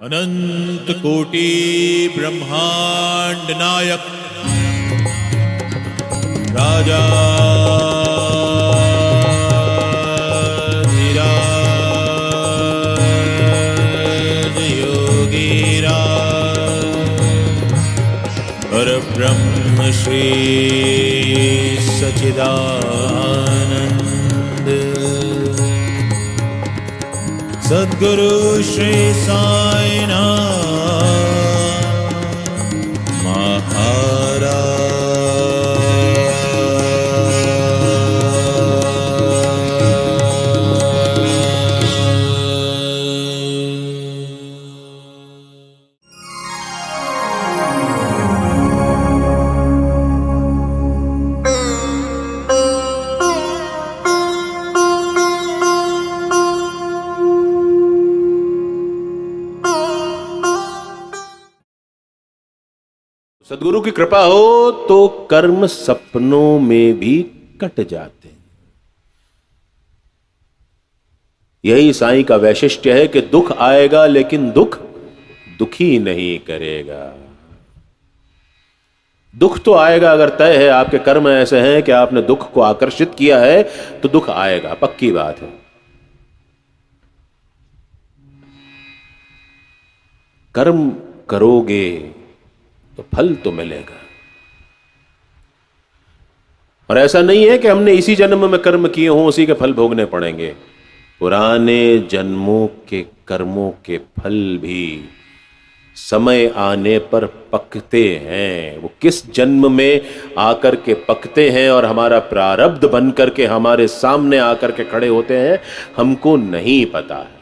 अनंत कोटि ब्रह्मांड नायक राजा धीराज योगीराज परब्रह्म श्री सच्चिदानंद सद्गुरु श्री साईनाथ महाराज। सदगुरु की कृपा हो तो कर्म सपनों में भी कट जाते हैं। यही साईं का वैशिष्ट्य है कि दुख आएगा लेकिन दुख दुखी नहीं करेगा। दुख तो आएगा, अगर तय है, आपके कर्म ऐसे हैं कि आपने दुख को आकर्षित किया है तो दुख आएगा, पक्की बात है। कर्म करोगे तो फल तो मिलेगा। और ऐसा नहीं है कि हमने इसी जन्म में कर्म किए हों उसी के फल भोगने पड़ेंगे। पुराने जन्मों के कर्मों के फल भी समय आने पर पकते हैं। वो किस जन्म में आकर के पकते हैं और हमारा प्रारब्ध बन करके हमारे सामने आकर के खड़े होते हैं, हमको नहीं पता है।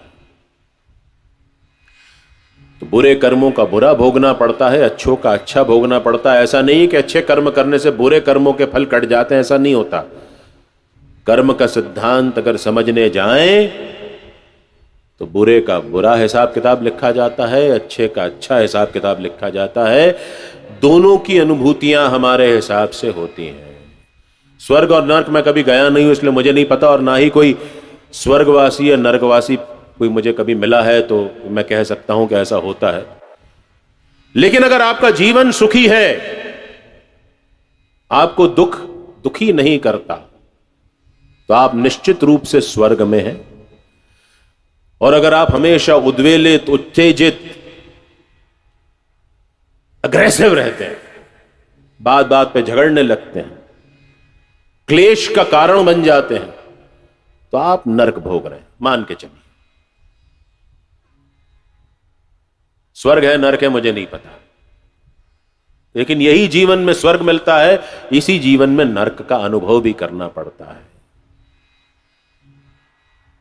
तो बुरे कर्मों का बुरा भोगना पड़ता है, अच्छों का अच्छा भोगना पड़ता है। ऐसा नहीं कि अच्छे कर्म करने से बुरे कर्मों के फल कट जाते हैं, ऐसा नहीं होता। कर्म का सिद्धांत अगर समझने जाएं तो बुरे का बुरा हिसाब किताब लिखा जाता है, अच्छे का अच्छा हिसाब किताब लिखा जाता है। दोनों की अनुभूतियां हमारे हिसाब से होती हैं। स्वर्ग और नरक में कभी गया नहीं हूं, इसलिए मुझे नहीं पता, और ना ही कोई स्वर्गवासी या नरकवासी कोई मुझे कभी मिला है तो मैं कह सकता हूं कि ऐसा होता है। लेकिन अगर आपका जीवन सुखी है, आपको दुख दुखी नहीं करता, तो आप निश्चित रूप से स्वर्ग में हैं। और अगर आप हमेशा उद्वेलित, उत्तेजित, अग्रेसिव रहते हैं, बात बात पे झगड़ने लगते हैं, क्लेश का कारण बन जाते हैं, तो आप नरक भोग रहे हैं, मान के चलिए। स्वर्ग है नरक है मुझे नहीं पता, लेकिन यही जीवन में स्वर्ग मिलता है, इसी जीवन में नरक का अनुभव भी करना पड़ता है।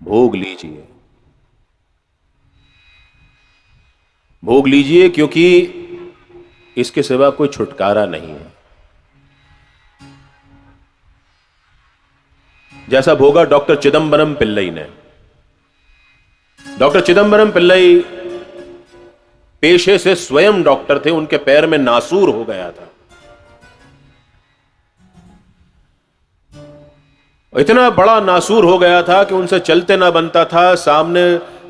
भोग लीजिए, भोग लीजिए, क्योंकि इसके सिवा कोई छुटकारा नहीं है। जैसा भोगा डॉक्टर चिदंबरम पिल्लई ने। डॉक्टर चिदंबरम पिल्लई पेशे से स्वयं डॉक्टर थे, उनके पैर में नासूर हो गया था। इतना बड़ा नासूर हो गया था कि उनसे चलते ना बनता था। सामने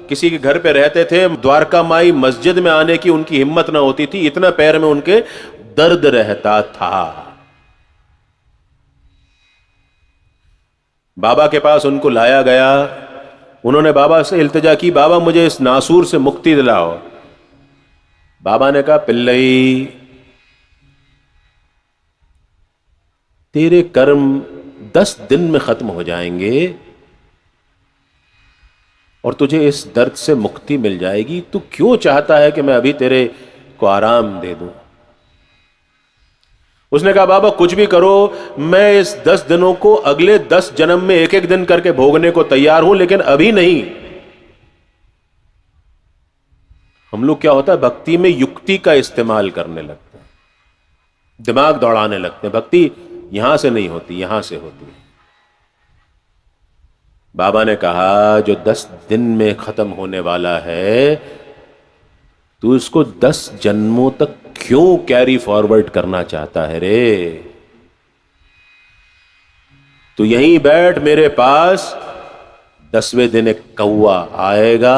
किसी के घर पे रहते थे, द्वारका माई मस्जिद में आने की उनकी हिम्मत ना होती थी, इतना पैर में उनके दर्द रहता था। बाबा के पास उनको लाया गया। उन्होंने बाबा से इल्तिजा की, बाबा मुझे इस नासूर से मुक्ति दिलाओ। बाबा ने कहा, पिल्लई तेरे कर्म 10 दिन में खत्म हो जाएंगे और तुझे इस दर्द से मुक्ति मिल जाएगी। तू क्यों चाहता है कि मैं अभी तेरे को आराम दे दूं? उसने कहा, बाबा कुछ भी करो, मैं इस 10 दिनों को अगले 10 जन्म में एक एक दिन करके भोगने को तैयार हूं, लेकिन अभी नहीं। हम लोग क्या होता है, भक्ति में युक्ति का इस्तेमाल करने लगते हैं, दिमाग दौड़ाने लगते हैं। भक्ति यहां से नहीं होती, यहां से होती है। बाबा ने कहा, जो 10 दिन में खत्म होने वाला है, तू इसको 10 जन्मों तक क्यों कैरी फॉरवर्ड करना चाहता है रे? तू यहीं बैठ मेरे पास, 10वें दिन एक कौवा आएगा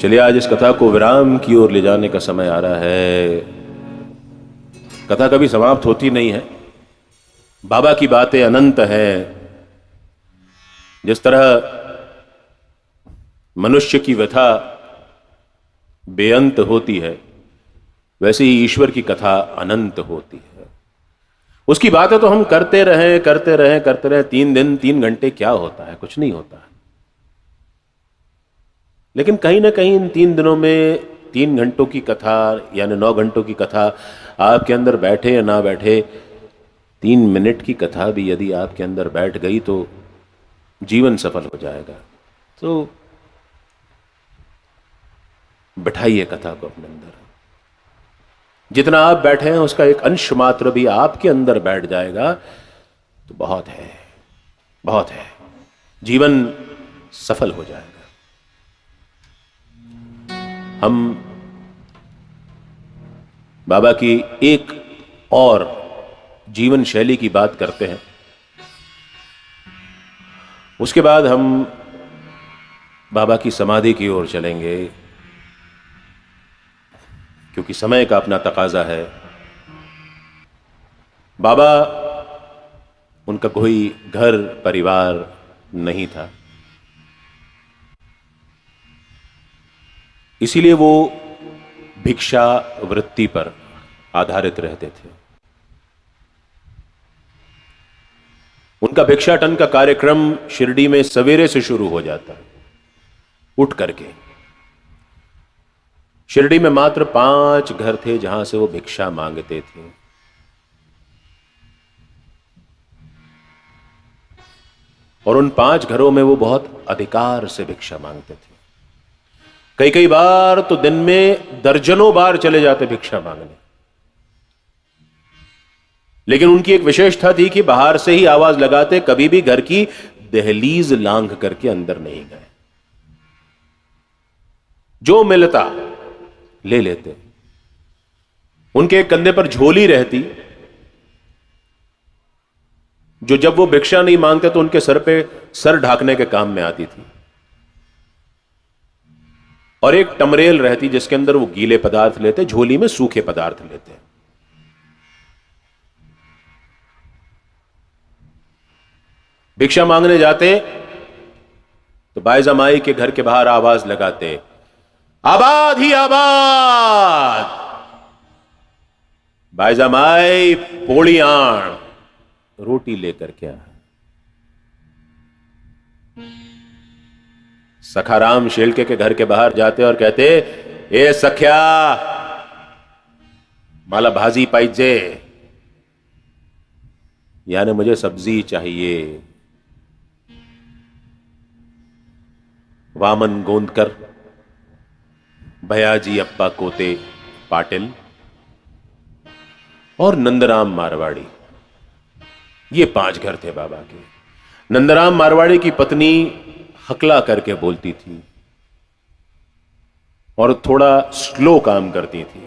चलिए आज इस कथा को विराम की ओर ले जाने का समय आ रहा है। कथा कभी समाप्त होती नहीं है। बाबा की बातें अनंत हैं। जिस तरह मनुष्य की व्यथा बेअंत होती है, वैसे ही ईश्वर की कथा अनंत होती है। उसकी बातें तो हम करते रहें 3 दिन 3 घंटे क्या होता है, कुछ नहीं होता है। लेकिन कहीं ना कहीं इन 3 दिनों में 3 घंटों की कथा यानी 9 घंटों की कथा आपके अंदर बैठे या ना बैठे, 3 मिनट की कथा भी यदि आपके अंदर बैठ गई तो जीवन सफल हो जाएगा। तो बिठाइए कथा को अपने अंदर। जितना आप बैठे हैं उसका एक अंश मात्र भी आपके अंदर बैठ जाएगा तो बहुत है, बहुत है। जीवन सफल हो जाएगा। हम बाबा की एक और जीवन शैली की बात करते हैं, उसके बाद हम बाबा की समाधि की ओर चलेंगे, क्योंकि समय का अपना तकाजा है। बाबा, उनका कोई घर परिवार नहीं था, इसीलिए वो भिक्षा वृत्ति पर आधारित रहते थे। उनका भिक्षाटन का कार्यक्रम शिरडी में सवेरे से शुरू हो जाता है, उठ करके। शिरडी में मात्र 5 घर थे जहां से वो भिक्षा मांगते थे। और उन 5 घरों में वो बहुत अधिकार से भिक्षा मांगते थे। कई बार तो दिन में दर्जनों बार चले जाते भिक्षा मांगने। लेकिन उनकी एक विशेषता थी कि बाहर से ही आवाज लगाते, कभी भी घर की दहलीज लांघ करके अंदर नहीं गए। जो मिलता ले लेते। उनके एक कंधे पर झोली रहती, जो जब वो भिक्षा नहीं मांगते तो उनके सर पे सर ढाकने के काम में आती थी। और एक टमरेल रहती जिसके अंदर वो गीले पदार्थ लेते, झोली में सूखे पदार्थ लेते। भिक्षा मांगने जाते तो बाईजामाई के घर के बाहर आवाज लगाते, आबाद ही आबाद। बाईजामाई पोड़ी आण, रोटी लेकर क्या। सखाराम शेलके के घर के बाहर जाते और कहते, ए सख्या, माला भाजी पाहिजे, यानी मुझे सब्जी चाहिए। वामन गोंदकर, भयाजी अप्पा कोते पाटिल और नंदराम मारवाड़ी, ये 5 घर थे बाबा के। नंदराम मारवाड़ी की पत्नी हकला करके बोलती थी और थोड़ा स्लो काम करती थी,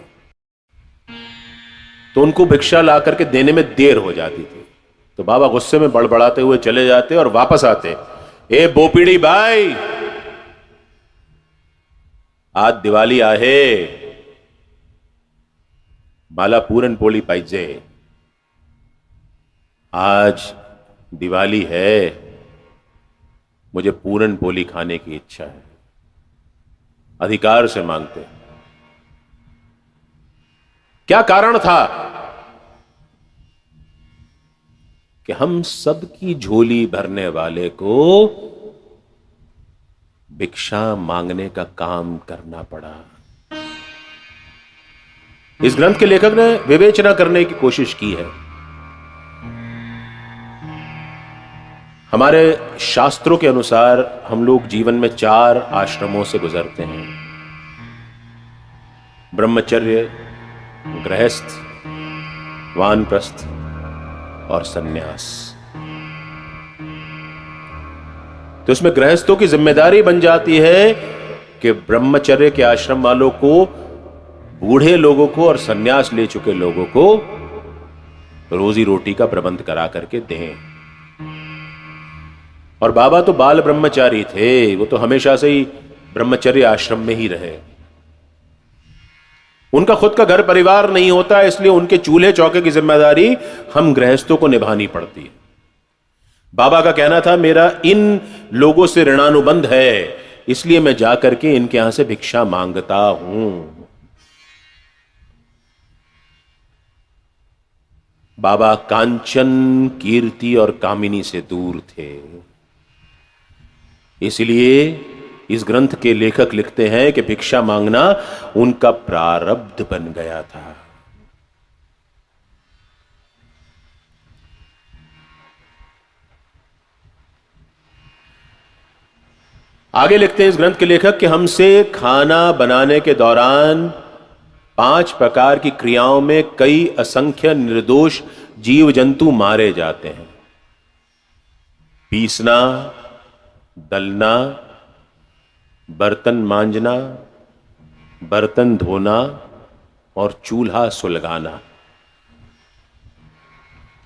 तो उनको भिक्षा ला करके देने में देर हो जाती थी। तो बाबा गुस्से में बड़बड़ाते हुए चले जाते और वापस आते, ए बोपीड़ी भाई, आज दिवाली आहे, माला पूरन पोली पाहिजे। आज दिवाली है, मुझे पूरन पोली खाने की इच्छा है। अधिकार से मांगते। क्या कारण था कि हम सबकी झोली भरने वाले को भिक्षा मांगने का काम करना पड़ा। इस ग्रंथ के लेखक ने विवेचना करने की कोशिश की है। हमारे शास्त्रों के अनुसार हम लोग जीवन में 4 आश्रमों से गुजरते हैं, ब्रह्मचर्य, गृहस्थ, वानप्रस्थ और सन्यास। तो इसमें गृहस्थों की जिम्मेदारी बन जाती है कि ब्रह्मचर्य के आश्रम वालों को, बूढ़े लोगों को और सन्यास ले चुके लोगों को रोजी रोटी का प्रबंध करा करके दें। और बाबा तो बाल ब्रह्मचारी थे, वो तो हमेशा से ही ब्रह्मचर्य आश्रम में ही रहे। उनका खुद का घर परिवार नहीं होता, इसलिए उनके चूल्हे चौके की जिम्मेदारी हम गृहस्थों को निभानी पड़ती है। बाबा का कहना था, मेरा इन लोगों से ऋणानुबंध है, इसलिए मैं जाकर के इनके यहां से भिक्षा मांगता हूं। बाबा कांचन, कीर्ति और कामिनी से दूर थे। इसलिए इस ग्रंथ के लेखक लिखते हैं कि भिक्षा मांगना उनका प्रारब्ध बन गया था। आगे लिखते हैं इस ग्रंथ के लेखक कि हमसे खाना बनाने के दौरान 5 प्रकार की क्रियाओं में कई असंख्य निर्दोष जीव जंतु मारे जाते हैं। पीसना, दलना, बर्तन मांजना, बर्तन धोना और चूल्हा सुलगाना।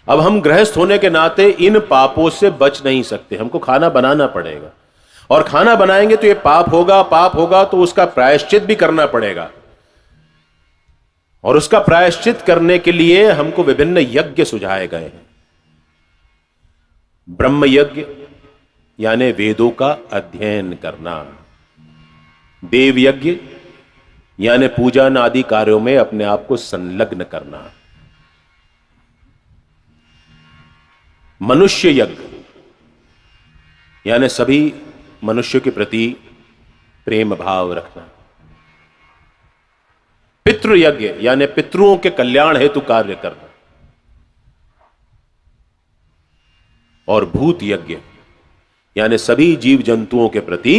अब हम गृहस्थ होने के नाते इन पापों से बच नहीं सकते, हमको खाना बनाना पड़ेगा। और खाना बनाएंगे तो ये पाप होगा तो उसका प्रायश्चित भी करना पड़ेगा। और उसका प्रायश्चित करने के लिए हमको विभिन्न यज्ञ सुझाए गए हैं। ब्रह्म यज्ञ यानी वेदों का अध्ययन करना, देव यज्ञ यानी पूजन आदि कार्यों में अपने आप को संलग्न करना, मनुष्य यज्ञ यानी सभी मनुष्य के प्रति प्रेम भाव रखना, पितृ यज्ञ यानी पितरों के कल्याण हेतु कार्य करना, और भूत यज्ञ यानी सभी जीव जंतुओं के प्रति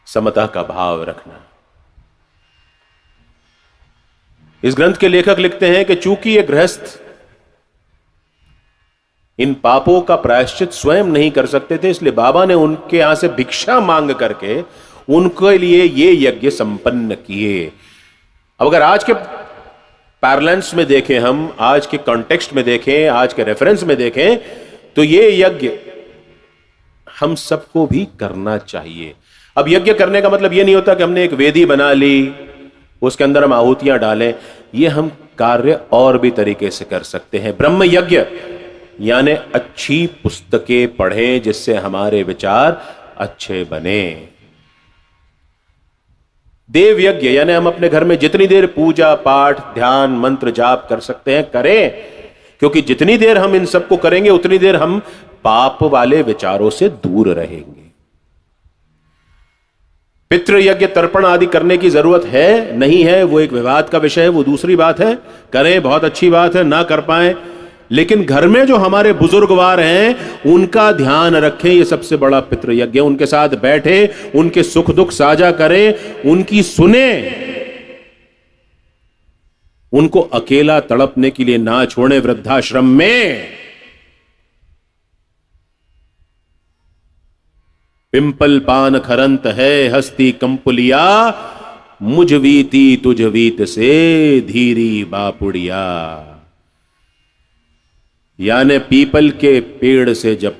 समता का भाव रखना। इस ग्रंथ के लेखक लिखते हैं कि चूंकि ये गृहस्थ इन पापों का प्रायश्चित स्वयं नहीं कर सकते थे, इसलिए बाबा ने उनके यहां से भिक्षा मांग करके उनके लिए ये यज्ञ संपन्न किए। अब अगर आज के पैरलेंस में देखें, हम आज के कॉन्टेक्स्ट में देखें, आज के रेफरेंस में देखें, तो ये यज्ञ हम सबको भी करना चाहिए। अब यज्ञ करने का मतलब ये नहीं होता कि हमने एक वेदी बना ली, उसके अंदर हम आहुतियां डालें। ये हम कार्य और भी तरीके से कर सकते हैं। ब्रह्म यज्ञ यानी अच्छी पुस्तकें पढ़ें जिससे हमारे विचार अच्छे बने। देव यज्ञ यानी हम अपने घर में जितनी देर पूजा पाठ ध्यान मंत्र जाप कर सकते हैं करें, क्योंकि जितनी देर हम इन सबको करेंगे उतनी देर हम पाप वाले विचारों से दूर रहेंगे। पितृ यज्ञ तर्पण आदि करने की जरूरत है नहीं है, वो एक विवाद का विषय है, वो दूसरी बात है। करें, बहुत अच्छी बात है, ना कर पाए, लेकिन घर में जो हमारे बुजुर्गवार हैं उनका ध्यान रखें। ये सबसे बड़ा पितृ यज्ञ। उनके साथ बैठे, उनके सुख दुख साझा करें, उनकी सुने, उनको अकेला तड़पने के लिए ना छोड़े वृद्धाश्रम में। पिंपल पान खरंत है हस्ती कंपुलिया, मुझ वीती तुझ वीत से धीरी बापुड़िया। यानी पीपल के पेड़ से जब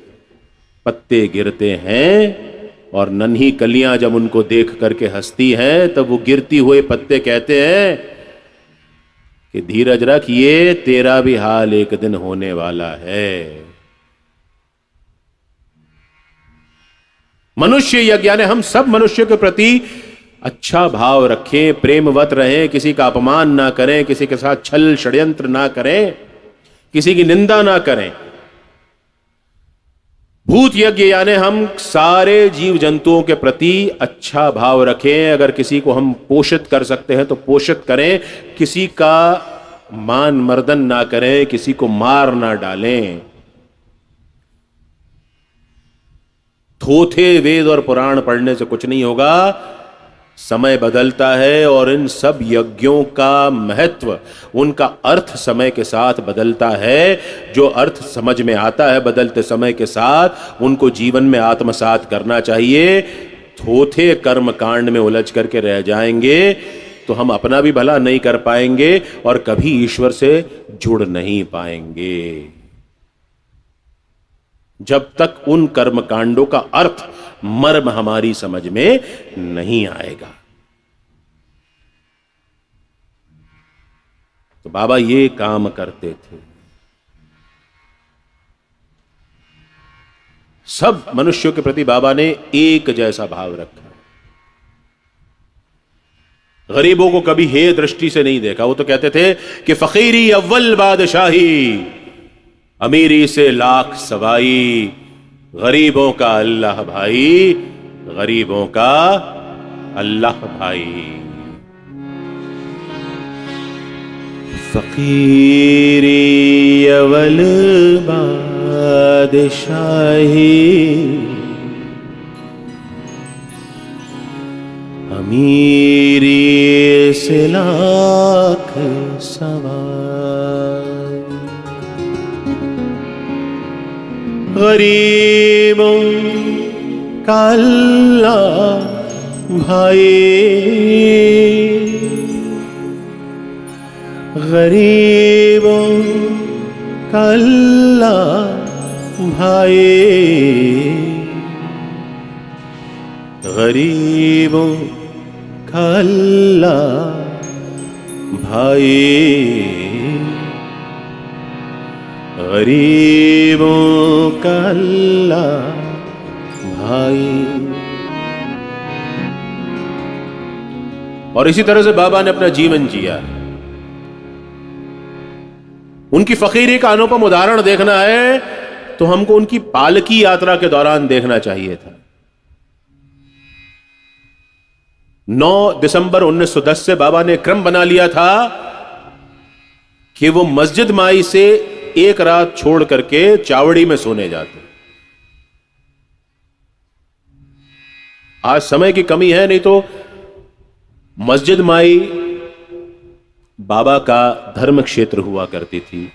पत्ते गिरते हैं और नन्ही कलियां जब उनको देख करके हंसती हैं, तब वो गिरती हुए पत्ते कहते हैं कि धीरज रख, ये तेरा भी हाल एक दिन होने वाला है। मनुष्य यज्ञ यानी हम सब मनुष्य के प्रति अच्छा भाव रखें, प्रेमवत रहें, किसी का अपमान ना करें, किसी के साथ छल षड्यंत्र ना करें, किसी की निंदा ना करें। भूत यज्ञ यानी हम सारे जीव जंतुओं के प्रति अच्छा भाव रखें। अगर किसी को हम पोषित कर सकते हैं तो पोषित करें, किसी का मान मर्दन ना करें, किसी को मार ना डालें। थोथे वेद और पुराण पढ़ने से कुछ नहीं होगा। समय बदलता है और इन सब यज्ञों का महत्व, उनका अर्थ समय के साथ बदलता है। जो अर्थ समझ में आता है बदलते समय के साथ, उनको जीवन में आत्मसात करना चाहिए। थोथे कर्म कांड में उलझ करके रह जाएंगे तो हम अपना भी भला नहीं कर पाएंगे और कभी ईश्वर से जुड़ नहीं पाएंगे। जब तक उन कर्म कांडों का अर्थ मर्म हमारी समझ में नहीं आएगा। तो बाबा ये काम करते थे। सब मनुष्यों के प्रति बाबा ने एक जैसा भाव रखा। गरीबों को कभी हे दृष्टि से नहीं देखा। वो तो कहते थे कि फकीरी अव्वल बादशाही, अमीरी से लाख सवाई, गरीबों का अल्लाह भाई, गरीबों का अल्लाह भाई। फकीरी अव्वल बादशाही, अमीरी से लाख सवार, गरीबों का अल्लाह भाई, गरीबों का अल्लाह भाई, गरीबों का अल्लाह भाई, गरीबों का अल्लाह भाई। और इसी तरह से बाबा ने अपना जीवन जिया। उनकी फकीरी का अनुपम उदाहरण देखना है तो हमको उनकी पालकी यात्रा के दौरान देखना चाहिए था। 9 दिसंबर 1910 से बाबा ने क्रम बना लिया था कि वो मस्जिद माई से एक रात छोड़ करके चावड़ी में सोने जाते। आज समय की कमी है, नहीं तो मस्जिद माई बाबा का धर्म क्षेत्र हुआ करती थी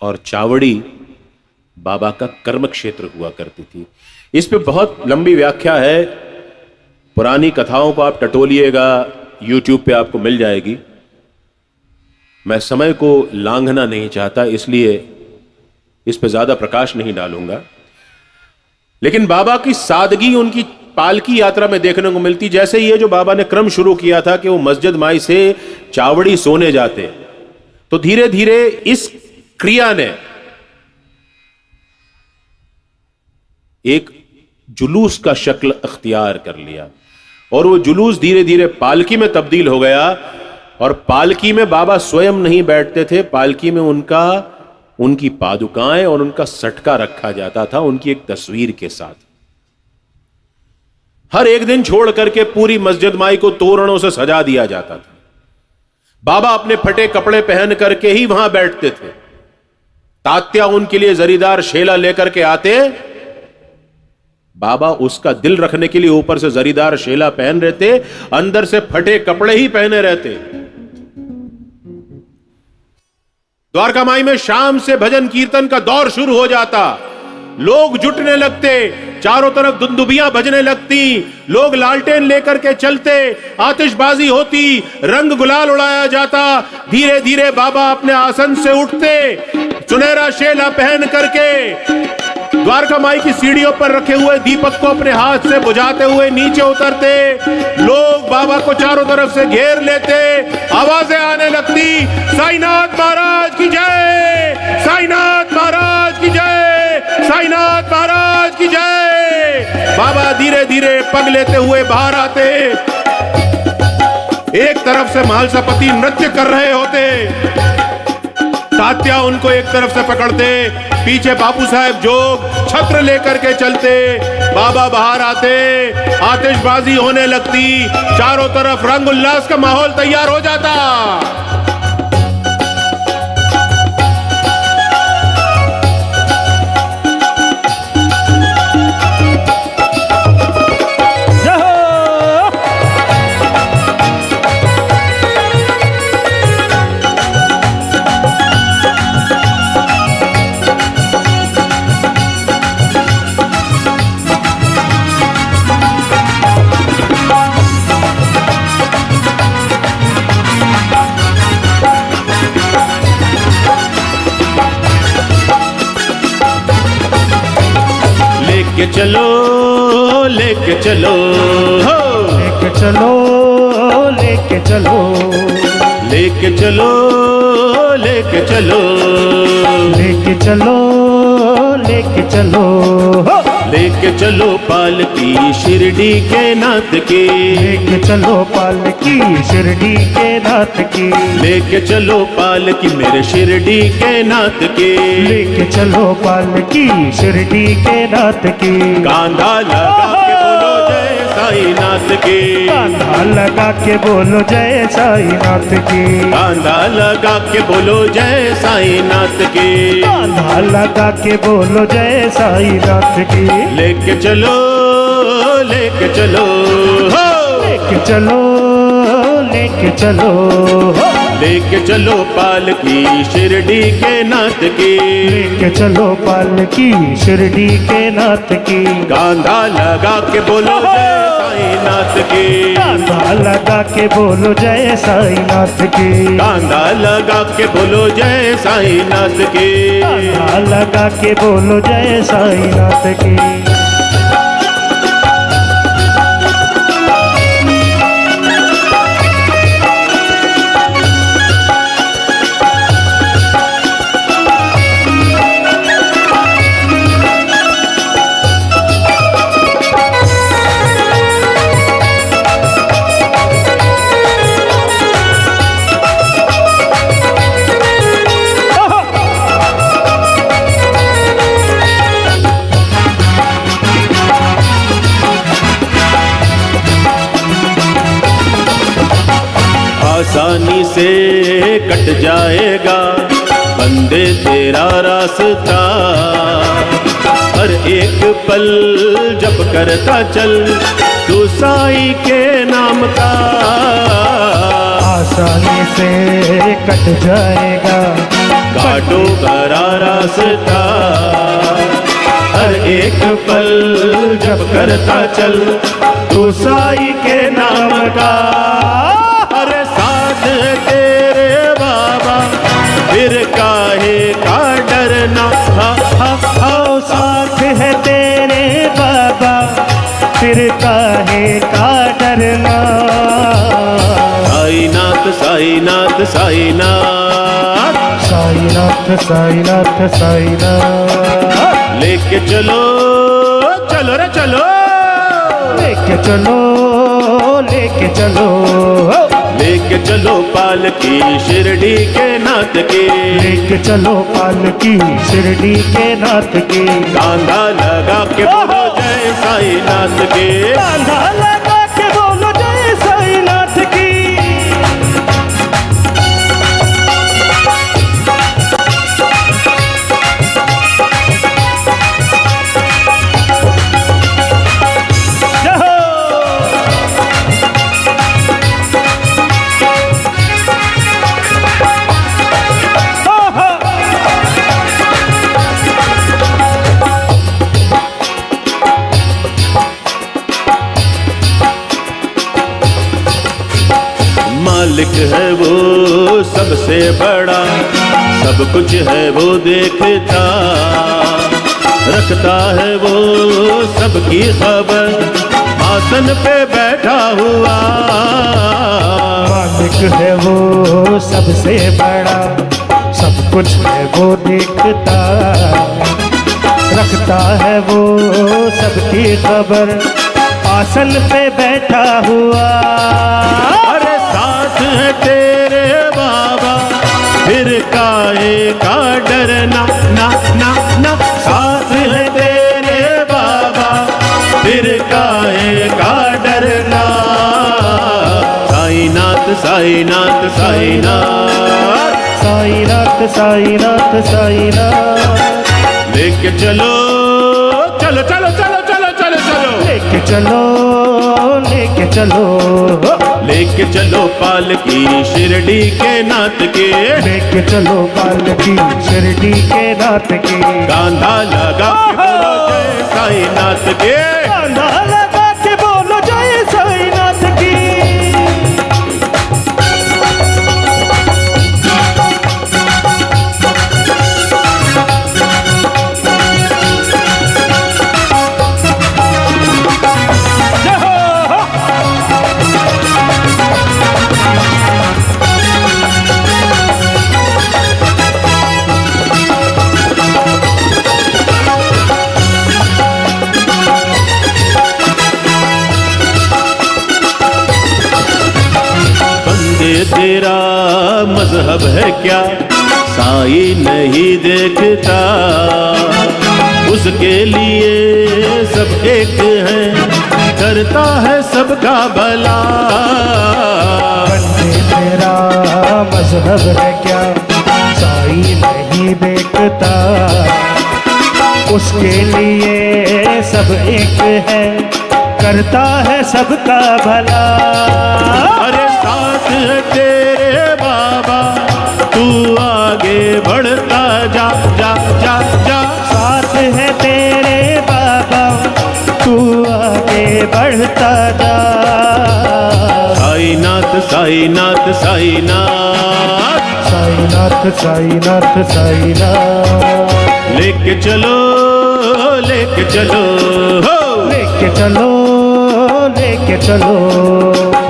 और चावड़ी बाबा का कर्म क्षेत्र हुआ करती थी। इस पे बहुत लंबी व्याख्या है, पुरानी कथाओं को आप टटोलिएगा, YouTube पे आपको मिल जाएगी। मैं समय को लांघना नहीं चाहता, इसलिए इस पे ज्यादा प्रकाश नहीं डालूंगा। लेकिन बाबा की सादगी उनकी पालकी यात्रा में देखने को मिलती। जैसे ये जो बाबा ने क्रम शुरू किया था कि वो मस्जिद माई से चावड़ी सोने जाते, तो धीरे धीरे इस क्रिया ने एक जुलूस का शक्ल अख्तियार कर लिया और वो जुलूस धीरे धीरे पालकी में तब्दील हो गया। और पालकी में बाबा स्वयं नहीं बैठते थे, पालकी में उनकी पादुकाएं और उनका सटका रखा जाता था उनकी एक तस्वीर के साथ। हर एक दिन छोड़ करके पूरी मस्जिद माई को तोरणों से सजा दिया जाता था। बाबा अपने फटे कपड़े पहन करके ही वहां बैठते थे। तात्या उनके लिए जरीदार शेला लेकर के आते, बाबा उसका दिल रखने के लिए ऊपर से जरीदार शेला पहन रहते, अंदर से फटे कपड़े ही पहने रहते। द्वारका माई में शाम से भजन कीर्तन का दौर शुरू हो जाता, लोग जुटने लगते, चारों तरफ दुंदुबियां बजने लगती, लोग लालटेन लेकर के चलते, आतिशबाजी होती, रंग गुलाल उड़ाया जाता। धीरे धीरे बाबा अपने आसन से उठते, सुनहरा शेला पहन करके द्वारका माई की सीढ़ियों पर रखे हुए दीपक को अपने हाथ से बुझाते हुए नीचे उतरते। लोग बाबा को चारों तरफ से घेर लेते, आवाजें आने लगती, साईनाथ महाराज की जय, साईनाथ महाराज की जय, साईनाथ महाराज की जय। बाबा धीरे धीरे पग लेते हुए बाहर आते। एक तरफ से महालसापति नृत्य कर रहे होते, तात्या उनको एक तरफ से पकड़ते, पीछे बापू साहब जोग छत्र लेकर के चलते। बाबा बाहर आते, आतिशबाजी होने लगती, चारों तरफ रंग उल्लास का माहौल तैयार हो जाता। लेके चलो लेके चलो हो लेके चलो लेके चलो लेके चलो लेके चलो लेके चलो लेके चलो हो लेके चलो पालकी शिरडी के नाथ की लेके चलो पालकी शिरडी के नाथ की लेके चलो पालकी मेरे शिरडी के नाथ की लेके चलो पालकी शिरडी के नाथ की कांधा लगा के बोलो जय साईं नाथ की कांधा लगा के बोलो जय साईं नाथ की कांधा लगा के बोलो जय साईं नाथ की कांधा लगा के बोलो जय साईं नाथ की लेके चलो लेके चलो हो लेके चलो लेके चलो हो लेके चलो पालकी शिरडी के नाथ की लेके चलो पालकी शिरडी के नाथ की कांधा लगा के बोलो जय साईं नाथ की कांधा लगा के बोलो जय साईं नाथ की कांधा लगा के बोलो जय साईं नाथ की कांधा लगा के बोलो जय साईं नाथ की आसानी से कट जाएगा बंदे तेरा रास्ता हर एक पल जप करता चल तू साईं के नाम का आसानी से कट जाएगा काटो भरा रास्ता हर एक पल जप करता चल तू साईं के नाम का अरे साथ तेरे बाबा फिर काहे का डरना हा हा हा साथ है तेरे बाबा फिर काहे का डरना साईनाथ साईनाथ साईनाथ साईनाथ साईनाथ साईनाथ लेके चलो चलो रे चलो लेके चलो लेके चलो लेके चलो पालकी शिरडी के नाथ की लेके चलो पालकी शिरडी के नाथ की कांधा लगा के बोलो जय साईं नाथ की कांधा लगा के बोलो जय साईं नाथ की मालिक है वो सबसे बड़ा सब कुछ है वो देखता रखता है वो सबकी खबर आसन पे बैठा हुआ मालिक है वो सबसे बड़ा सब कुछ है वो देखता रखता है वो सबकी खबर आसन पे बैठा हुआ अरे साथ है तेरे बाबा फिर काहे का डरना ना ना ना साथ है तेरे बाबा फिर काहे का डरना साईनाथ साईनाथ साईनाथ साईनाथ साईनाथ साईनाथ लेके चलो चलो चलो चलो चलो चलो चलो लेके चलो लेके चलो लेके चलो पालकी शिरडी के नाथ के लेके चलो पालकी शिरडी के नाथ की कांधा लगा के बोलो जय साईं नाथ के कांधा लगा के बोलो जय साईं नाथ की तेरा मजहब है क्या, साई नहीं देखता, उसके लिए सब एक है, करता है सबका भला। बंदे तेरा मजहब है क्या, साई नहीं देखता, उसके लिए सब एक है, करता है सबका भला। अरे साथ है तेरे बाबा, तू आगे बढ़ता जा जा जा जा। साथ है तेरे बाबा, तू आगे बढ़ता जा। साईनाथ साईनाथ साईनाथ, साईनाथ साईनाथ साईनाथ, लेके चलो लेके चलो हो, लेके चलो लेके चलो,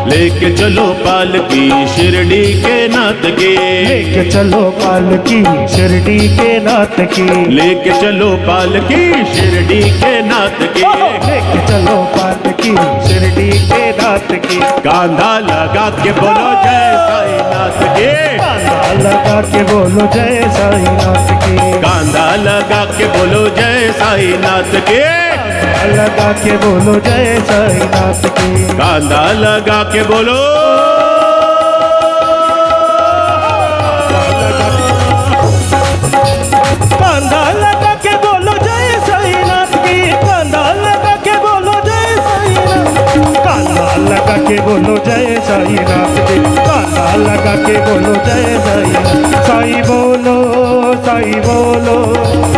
लेके चलो पालकी शिरडी के नाथ के, लेके चलो पालकी शिरडी के नाथ की, लेके चलो पालकी शिरडी के नाथ के, लेके चलो पालकी शिरडी के नाथ की। कांधा लगा के बोलो जय साईनाथ के, कांधा लगा के बोलो जय साईनाथ की, कांधा लगा के बोलो जय साईनाथ के, लगा के बोलो जय साईनाथ की, कांधा लगा के बोलो। कांधा लगा के बोलो जय साईनाथ की, कांधा लगा के बोलो जय साईनाथ, कांधा लगा के बोलो जय साईनाथ की, कांधा लगा के बोलो जय साईनाथ। साई बोलो साई बोलो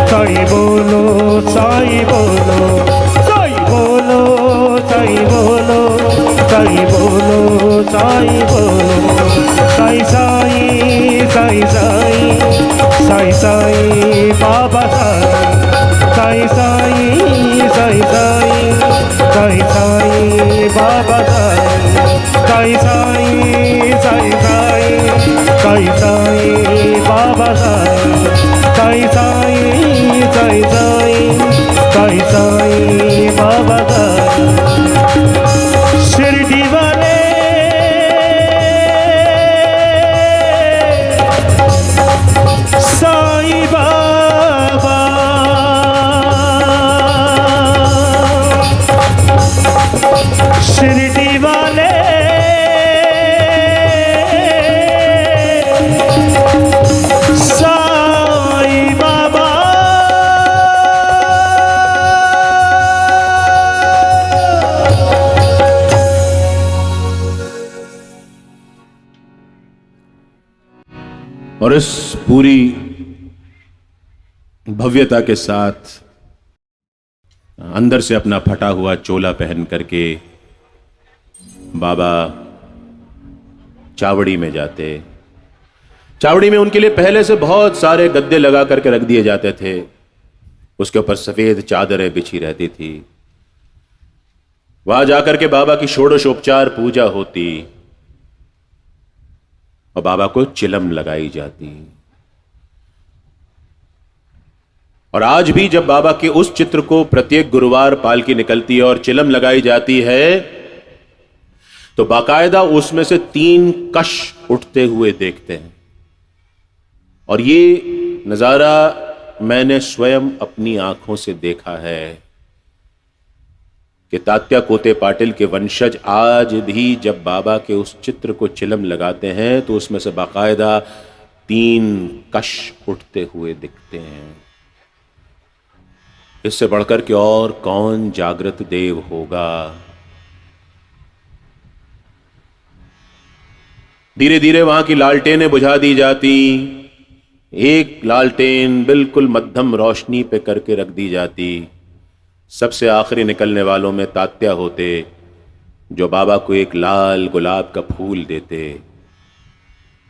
साई बोलो साई बोलो, साई बोलो साई बोलो साई बोलो साई बोलो, साई साई साई साई साई साई बाबा साई, साई साई साई साई साई बाबा साई, साई साई साई साई बाबा साई, साई साई साई साई बाबा शिरडी वाले साई बाबा, शिरडी वाले साई बाबा। और इस पूरी भव्यता के साथ अंदर से अपना फटा हुआ चोला पहन करके बाबा चावड़ी में जाते। चावड़ी में उनके लिए पहले से बहुत सारे गद्दे लगा करके रख दिए जाते थे, उसके ऊपर सफेद चादरें बिछी रहती थी। वहां जाकर के बाबा की षोडशोपचार पूजा होती और बाबा को चिलम लगाई जाती। और आज भी जब बाबा के उस चित्र को प्रत्येक गुरुवार पालकी निकलती है और चिलम लगाई जाती है, तो बाकायदा उसमें से 3 कश उठते हुए देखते हैं। और ये नजारा मैंने स्वयं अपनी आंखों से देखा है कि तात्या कोते पाटिल के वंशज आज भी जब बाबा के उस चित्र को चिलम लगाते हैं तो उसमें से बाकायदा 3 कश उठते हुए दिखते हैं। इससे बढ़कर के और कौन जागृत देव होगा। धीरे धीरे वहां की लालटेनें बुझा दी जाती, एक लालटेन बिल्कुल मध्यम रोशनी पे करके रख दी जाती। सबसे आखिरी निकलने वालों में तात्या होते, जो बाबा को एक लाल गुलाब का फूल देते।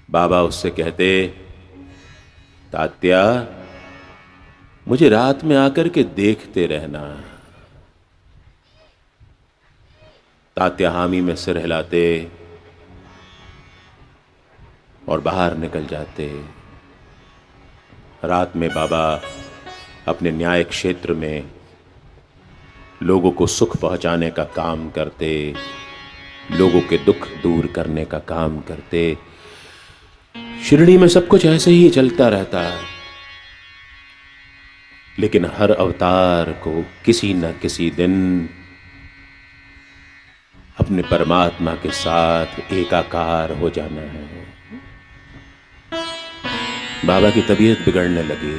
बाबा उससे कहते, तात्या मुझे रात में आकर के देखते रहना। तात्या हामी में सिर हिलाते और बाहर निकल जाते। रात में बाबा अपने न्याय क्षेत्र में लोगों को सुख पहुंचाने का काम करते, लोगों के दुख दूर करने का काम करते। शिरडी में सब कुछ ऐसे ही चलता रहता है, लेकिन हर अवतार को किसी न किसी दिन अपने परमात्मा के साथ एकाकार हो जाना है। बाबा की तबीयत बिगड़ने लगी।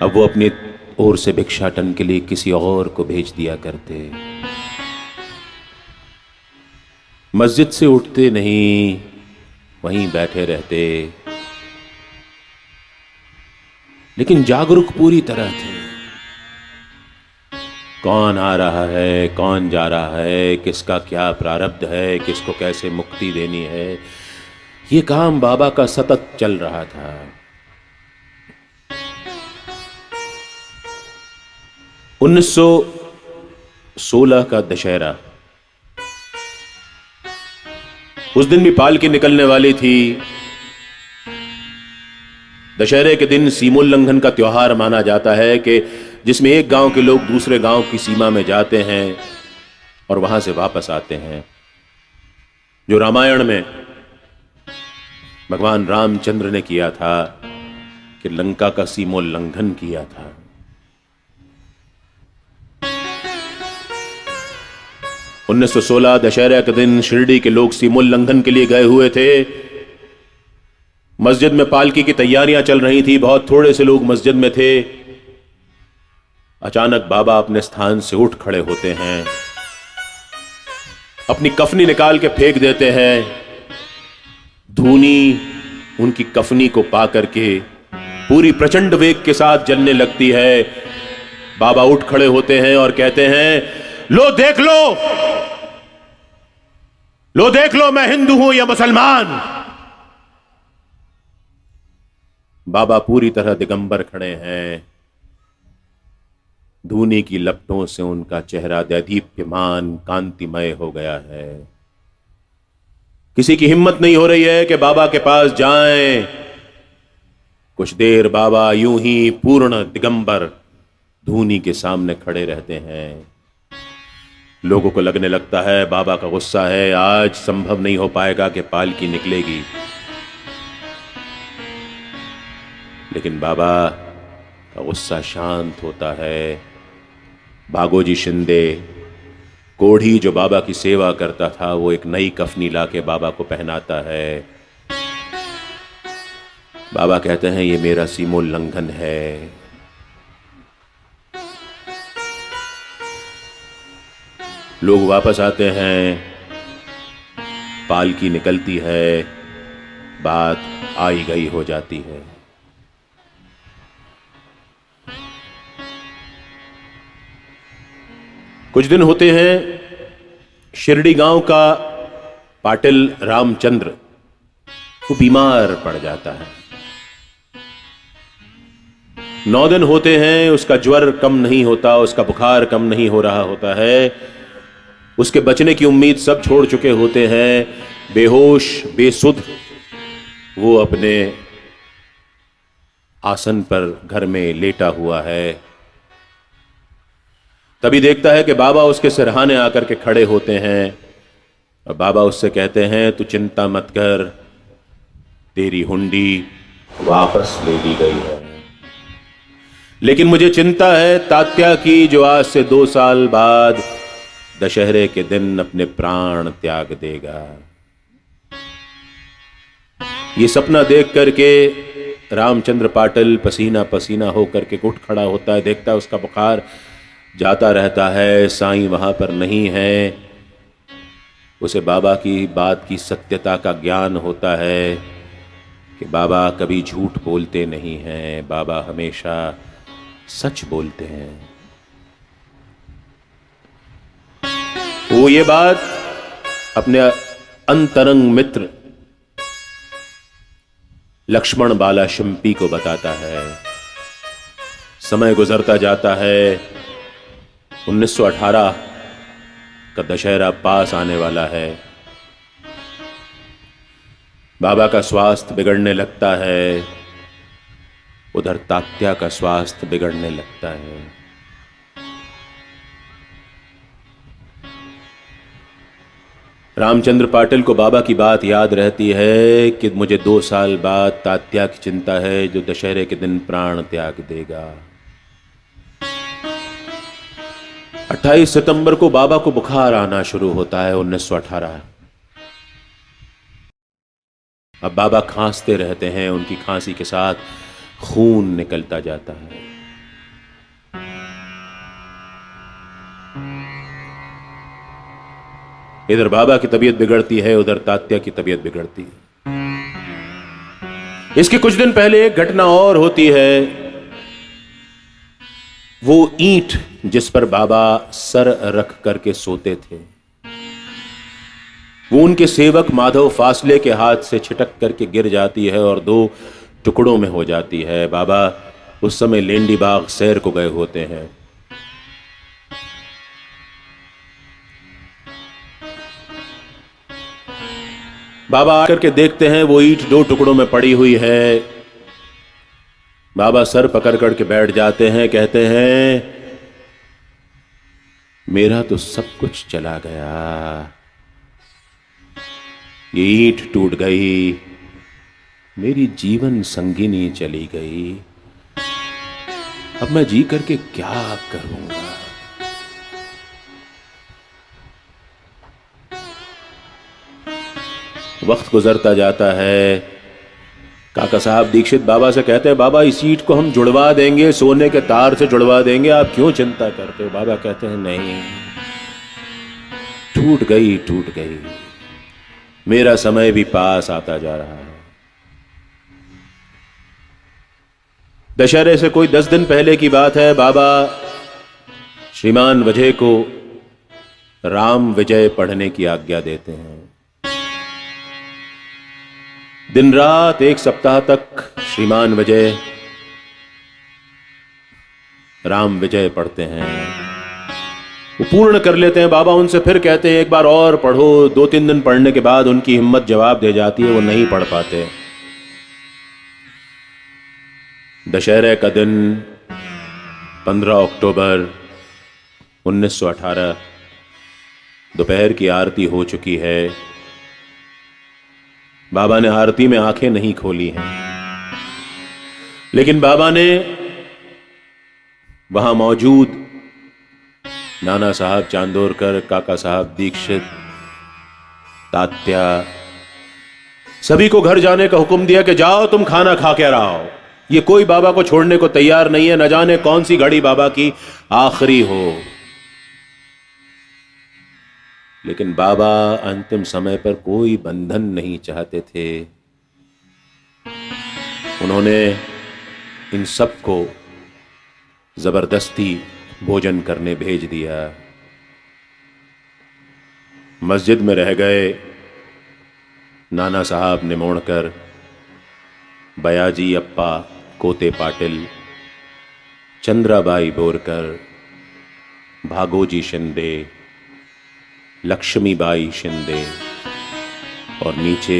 अब वो अपनी ओर से भिक्षाटन के लिए किसी और को भेज दिया करते। मस्जिद से उठते नहीं, वहीं बैठे रहते, लेकिन जागरूक पूरी तरह थे। कौन आ रहा है, कौन जा रहा है, किसका क्या प्रारब्ध है, किसको कैसे मुक्ति देनी है, ये काम बाबा का सतत चल रहा था। उन्नीस 1916 का दशहरा, उस दिन भी पालकी निकलने वाली थी। दशहरे के दिन सीमोल्लंघन का त्योहार माना जाता है कि जिसमें एक गांव के लोग दूसरे गांव की सीमा में जाते हैं और वहां से वापस आते हैं। जो रामायण में भगवान रामचंद्र ने किया था कि लंका का सीमोल्लंघन किया था। उन्नीस 1916 दशहरा के दिन शिरडी के लोग सीमोल्लंघन के लिए गए हुए थे। मस्जिद में पालकी की तैयारियां चल रही थी, बहुत थोड़े से लोग मस्जिद में थे। अचानक बाबा अपने स्थान से उठ खड़े होते हैं, अपनी कफनी निकाल के फेंक देते हैं। धूनी उनकी कफनी को पा करके पूरी प्रचंड वेग के साथ जलने लगती है। बाबा उठ खड़े होते हैं और कहते हैं, लो देख लो, लो देख लो, मैं हिंदू हूं या मुसलमान। बाबा पूरी तरह दिगंबर खड़े हैं। धूनी की लपटों से उनका चेहरा दैदीप्यमान कांतिमय हो गया है। किसी की हिम्मत नहीं हो रही है कि बाबा के पास जाएं। कुछ देर बाबा यूं ही पूर्ण दिगंबर धूनी के सामने खड़े रहते हैं। लोगों को लगने लगता है बाबा का गुस्सा है, आज संभव नहीं हो पाएगा कि पालकी निकलेगी। लेकिन बाबा का गुस्सा शांत होता है। भागोजी शिंदे, कोढ़ी जो बाबा की सेवा करता था, वो एक नई कफनी लाके बाबा को पहनाता है। बाबा कहते हैं, ये मेरा सीमोल्लंघन है। लोग वापस आते हैं, पालकी निकलती है, बात आई गई हो जाती है। कुछ दिन होते हैं, शिरडी गांव का पाटिल रामचंद्र वो बीमार पड़ जाता है। 9 दिन होते हैं, उसका ज्वर कम नहीं होता, उसका बुखार कम नहीं हो रहा होता है। उसके बचने की उम्मीद सब छोड़ चुके होते हैं। बेहोश बेसुध वो अपने आसन पर घर में लेटा हुआ है। तभी देखता है कि बाबा उसके सिरहाने आकर के खड़े होते हैं और बाबा उससे कहते हैं, तू चिंता मत कर, तेरी हुंडी वापस ले ली गई है, लेकिन मुझे चिंता है तात्या की, जो आज से 2 साल बाद दशहरे के दिन अपने प्राण त्याग देगा। ये सपना देख करके रामचंद्र पाटिल पसीना पसीना होकर के उठ खड़ा होता है। देखता है उसका बुखार जाता रहता है, साईं वहां पर नहीं है। उसे बाबा की बात की सत्यता का ज्ञान होता है कि बाबा कभी झूठ बोलते नहीं हैं, बाबा हमेशा सच बोलते हैं। वो ये बात अपने अंतरंग मित्र लक्ष्मण बाला शिंपी को बताता है। समय गुजरता जाता है। 1918 का दशहरा पास आने वाला है। बाबा का स्वास्थ्य बिगड़ने लगता है, उधर तात्या का स्वास्थ्य बिगड़ने लगता है। रामचंद्र पाटिल को बाबा की बात याद रहती है कि मुझे 2 साल बाद तात्या की चिंता है जो दशहरे के दिन प्राण त्याग देगा। 28 सितंबर को बाबा को बुखार आना शुरू होता है 1918। अब बाबा खांसते रहते हैं, उनकी खांसी के साथ खून निकलता जाता है। इधर बाबा की तबीयत बिगड़ती है, उधर तात्या की तबीयत बिगड़ती है। इसके कुछ दिन पहले एक घटना और होती है। वो ईंट जिस पर बाबा सर रख करके सोते थे, वो उनके सेवक माधव फासले के हाथ से छिटक करके गिर जाती है और 2 टुकड़ों में हो जाती है। बाबा उस समय लेंडी बाग सैर को गए होते हैं। बाबा आकर के देखते हैं वो ईंट 2 टुकड़ों में पड़ी हुई है। बाबा सर पकड़ करके बैठ जाते हैं, कहते हैं मेरा तो सब कुछ चला गया, ये ईंट टूट गई, मेरी जीवन संगिनी चली गई, अब मैं जी करके क्या करूंगा। वक्त गुजरता जाता है। काका साहब दीक्षित बाबा से कहते हैं बाबा इस ईंट को हम जुड़वा देंगे, सोने के तार से जुड़वा देंगे, आप क्यों चिंता करते हो। बाबा कहते हैं नहीं, टूट गई टूट गई, मेरा समय भी पास आता जा रहा है। दशहरे से कोई 10 दिन पहले की बात है। बाबा श्रीमान वजह को राम विजय पढ़ने की आज्ञा देते हैं। दिन रात 1 सप्ताह तक श्रीमान विजय राम विजय पढ़ते हैं, वो पूर्ण कर लेते हैं। बाबा उनसे फिर कहते हैं एक बार और पढ़ो। 2-3 दिन पढ़ने के बाद उनकी हिम्मत जवाब दे जाती है, वो नहीं पढ़ पाते। दशहरे का दिन 15 अक्टूबर 1918, दोपहर की आरती हो चुकी है। बाबा ने आरती में आंखें नहीं खोली हैं, लेकिन बाबा ने वहां मौजूद नाना साहब चांदोरकर, काका साहब दीक्षित, तात्या, सभी को घर जाने का हुक्म दिया कि जाओ तुम खाना खा के आओ। ये कोई बाबा को छोड़ने को तैयार नहीं है, न जाने कौन सी घड़ी बाबा की आखिरी हो। लेकिन बाबा अंतिम समय पर कोई बंधन नहीं चाहते थे। उन्होंने इन सबको जबरदस्ती भोजन करने भेज दिया। मस्जिद में रह गए नाना साहब निमोणकर, बयाजी अप्पा कोते पाटिल, चंद्राबाई बोरकर, भागोजी शिंदे, लक्ष्मीबाई शिंदे, और नीचे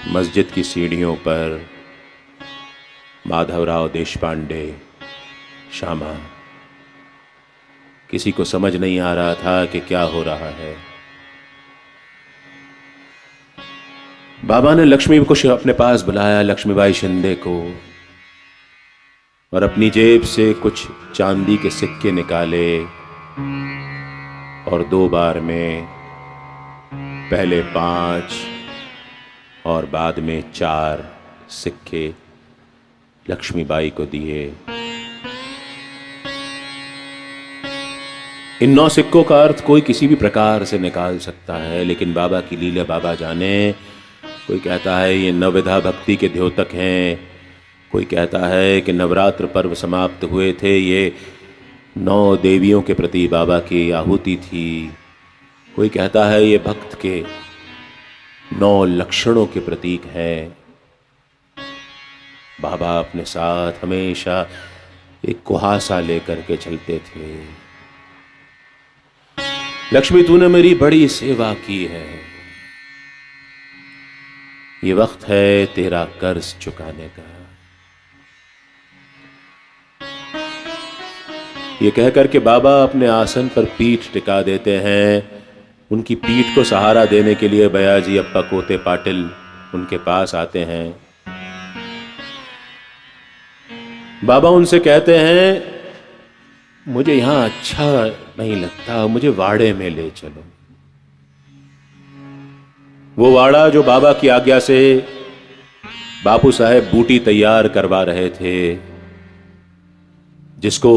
मस्जिद की सीढ़ियों पर माधवराव देशपांडे, श्यामा। किसी को समझ नहीं आ रहा था कि क्या हो रहा है। बाबा ने लक्ष्मी को अपने पास बुलाया, लक्ष्मीबाई शिंदे को, और अपनी जेब से कुछ चांदी के सिक्के निकाले और 2 बार में पहले 5 और बाद में 4 सिक्के लक्ष्मीबाई को दिए। इन 9 सिक्कों का अर्थ कोई किसी भी प्रकार से निकाल सकता है, लेकिन बाबा की लीला बाबा जाने। कोई कहता है ये नवविधा भक्ति के द्योतक हैं, कोई कहता है कि नवरात्र पर्व समाप्त हुए थे, ये 9 देवियों के प्रति बाबा की आहुति थी। कोई कहता है ये भक्त के 9 लक्षणों के प्रतीक हैं। बाबा अपने साथ हमेशा एक कुहासा लेकर के चलते थे। लक्ष्मी तूने मेरी बड़ी सेवा की है, ये वक्त है तेरा कर्ज चुकाने का। ये कहकर के बाबा अपने आसन पर पीठ टिका देते हैं उनकी पीठ को सहारा देने के लिए बयाजी अप्पा कोते पाटिल उनके पास आते हैं। बाबा उनसे कहते हैं, मुझे यहां अच्छा नहीं लगता, मुझे वाड़े में ले चलो। वो वाड़ा जो बाबा की आज्ञा से बापू साहेब बूटी तैयार करवा रहे थे, जिसको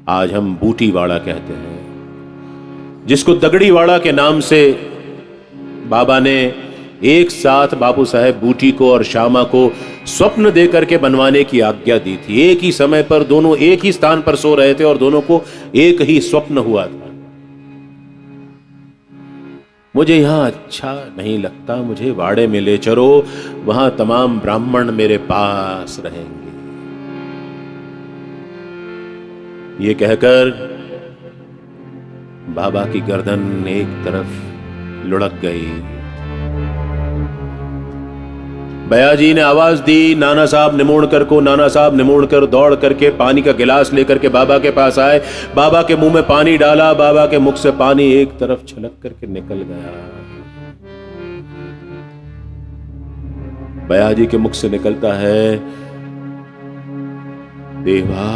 आज हम बूटी वाड़ा कहते हैं, जिसको दगड़ी वाड़ा के नाम से बाबा ने एक साथ बापू साहेब बूटी को और श्यामा को स्वप्न देकर के बनवाने की आज्ञा दी थी। एक ही समय पर दोनों एक ही स्थान पर सो रहे थे और दोनों को एक ही स्वप्न हुआ था। मुझे यहां अच्छा नहीं लगता, मुझे वाड़े में ले चलो, वहां तमाम ब्राह्मण मेरे पास रहेंगे। ये कहकर बाबा की गर्दन एक तरफ लुढ़क गई। बयाजी ने आवाज दी, नाना साहब निमोणकर को। नाना साहब निमोणकर दौड़ करके पानी का गिलास लेकर के बाबा के पास आए, बाबा के मुंह में पानी डाला, बाबा के मुख से पानी एक तरफ छलक करके निकल गया। बयाजी के मुख से निकलता है, देवा,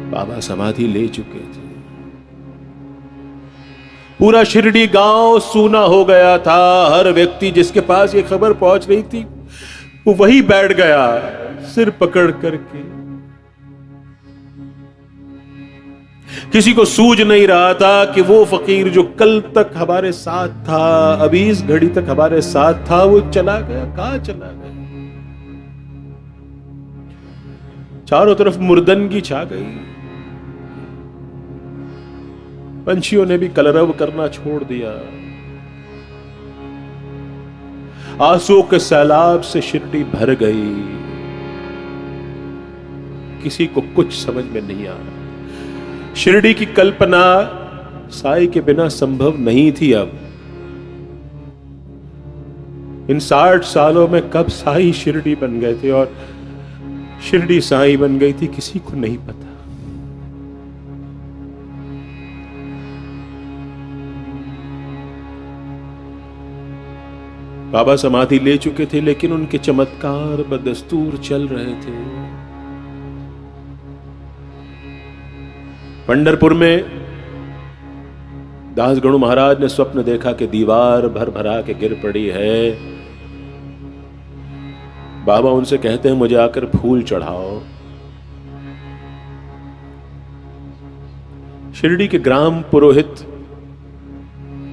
बाबा समाधि ले चुके थे। पूरा शिरडी गांव सूना हो गया था। हर व्यक्ति जिसके पास ये खबर पहुंच रही थी वो वही बैठ गया सिर पकड़ करके। किसी को सूझ नहीं रहा था कि वो फकीर जो कल तक हमारे साथ था, अभी इस घड़ी तक हमारे साथ था, वो चला गया, कहां चला गया। चारों तरफ मुर्दनगी छा गई। पंछियों ने भी कलरव करना छोड़ दिया। आंसुओं के सैलाब से शिरडी भर गई। किसी को कुछ समझ में नहीं आ रहा। शिरडी की कल्पना साईं के बिना संभव नहीं थी। अब इन 60 सालों में कब साईं शिरडी बन गए थे और शिरडी साईं बन गई थी, किसी को नहीं पता। बाबा समाधि ले चुके थे, लेकिन उनके चमत्कार बदस्तूर चल रहे थे। पंढरपुर में दासगणु महाराज ने स्वप्न देखा कि दीवार भर भरा के गिर पड़ी है। बाबा उनसे कहते हैं, मुझे आकर फूल चढ़ाओ। शिरडी के ग्राम पुरोहित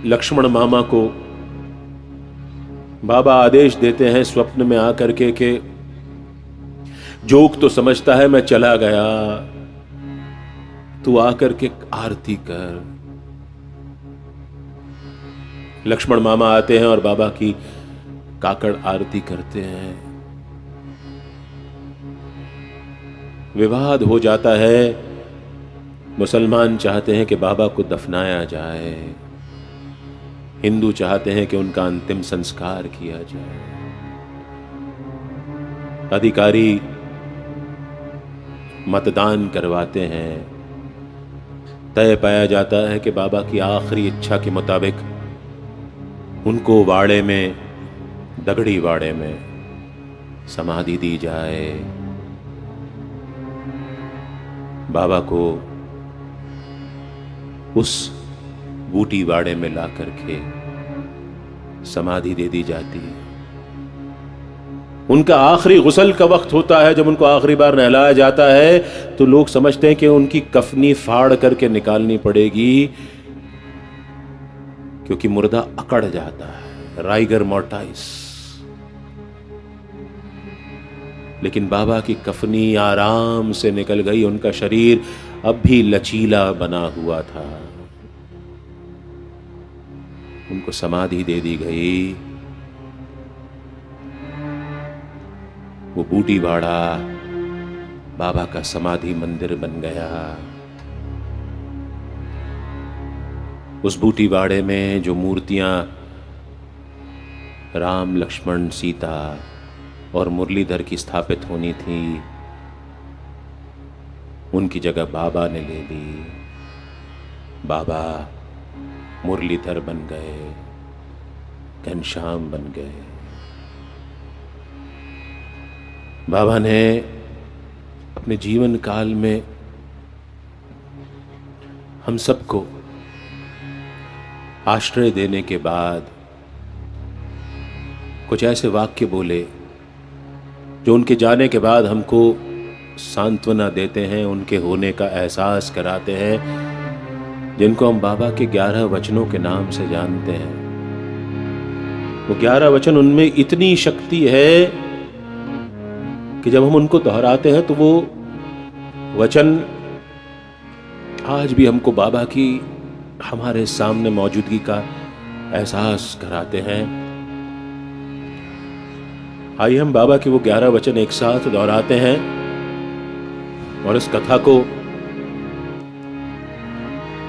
लक्ष्मण मामा को बाबा आदेश देते हैं स्वप्न में आकर के कि जोग तो समझता है मैं चला गया, तू आकर के आरती कर। लक्ष्मण मामा आते हैं और बाबा की काकड़ आरती करते हैं। विवाद हो जाता है। मुसलमान चाहते हैं कि बाबा को दफनाया जाए, हिंदू चाहते हैं कि उनका अंतिम संस्कार किया जाए। अधिकारी मतदान करवाते हैं। तय पाया जाता है कि बाबा की आखिरी इच्छा के मुताबिक उनको वाड़े में, दगड़ी वाड़े में समाधि दी जाए। बाबा को उस बूटी वाड़े में ला करके समाधि दे दी जाती है। उनका आखिरी गुस्ल का वक्त होता है। जब उनको आखिरी बार नहलाया जाता है तो लोग समझते हैं कि उनकी कफनी फाड़ करके निकालनी पड़ेगी, क्योंकि मुर्दा अकड़ जाता है, राइगर मोर्टाइस। लेकिन बाबा की कफनी आराम से निकल गई। उनका शरीर अब भी लचीला बना हुआ था। उनको समाधि दे दी गई। वो बूटी वाड़ा बाबा का समाधि मंदिर बन गया। उस बूटी वाड़े में जो मूर्तियां राम, लक्ष्मण, सीता और मुरलीधर की स्थापित होनी थी, उनकी जगह बाबा ने ले ली। बाबा मुरलीधर बन गए, घनश्याम बन गए। बाबा ने अपने जीवन काल में हम सबको आश्रय देने के बाद कुछ ऐसे वाक्य बोले जो उनके जाने के बाद हमको सांत्वना देते हैं, उनके होने का एहसास कराते हैं, जिनको हम बाबा के 11 वचनों के नाम से जानते हैं। वो 11 वचन, उनमें इतनी शक्ति है कि जब हम उनको दोहराते हैं तो वो वचन आज भी हमको बाबा की हमारे सामने मौजूदगी का एहसास कराते हैं। आइए हम बाबा के वो 11 वचन एक साथ दोहराते हैं और इस कथा को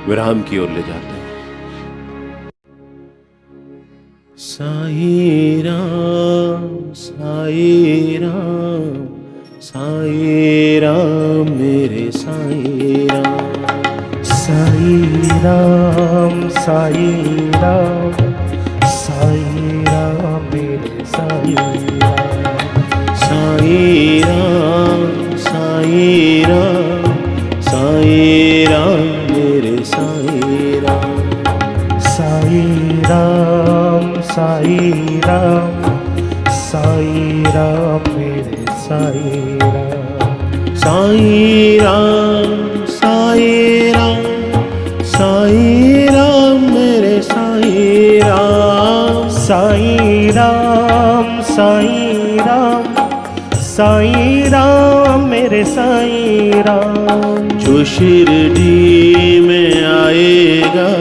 विराम की ओर ले जाते हैं। साईं राम साईं राम साईं राम मेरे साईं राम, साईं राम साईं राम साईं राम मेरे साईं राम, साईं राम साईं राम साईं राम मेरे साईं राम, साईं राम साईं राम साईं राम मेरे साईं राम, साईं राम साईं राम साईं राम मेरे साईं राम, साईं राम साईं राम साईं राम मेरे साईं राम, जो शिरडी में आएगा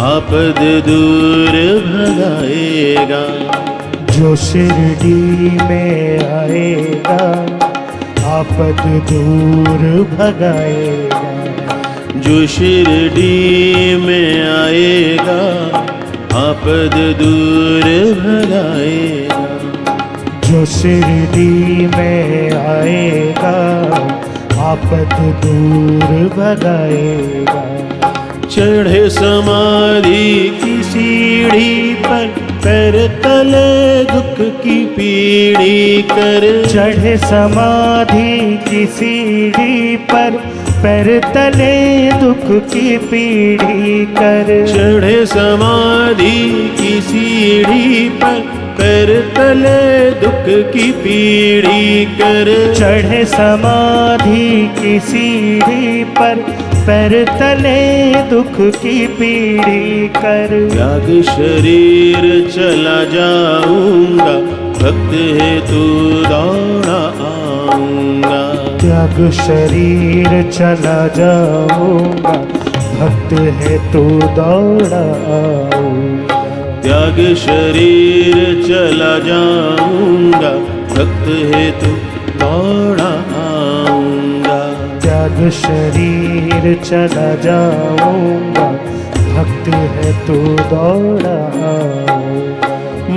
आपद दूर भगाएगा, जो शिरडी में आएगा आपद दूर भगाएगा, जो शिरडी में आएगा आपद दूर भगाएगा, जो शिरडी में आएगा आपद दूर भगाएगा, चढ़े समाधि की सीढ़ी पर पैर तले दुख की पीढ़ी कर, चढ़े समाधि की सीढ़ी पर पैर तले दुख की पीढ़ी कर, चढ़े समाधि की सीढ़ी पर पैर तले दुख की पीढ़ी कर, चढ़े समाधि की सीढ़ी पर पैर तले दुख की पीढ़ी कर, त्याग शरीर चला जाऊंगा भक्त है तू दौड़ा आऊंगा, त्याग शरीर चला जाऊंगा भक्त है तू दौड़ा आऊंगा, त्याग शरीर चला जाऊंगा भक्त है तू दौड़ा आऊंगा, त्याग शरीर चला जाऊंगा भक्त है तू दौड़ा आऊंगा,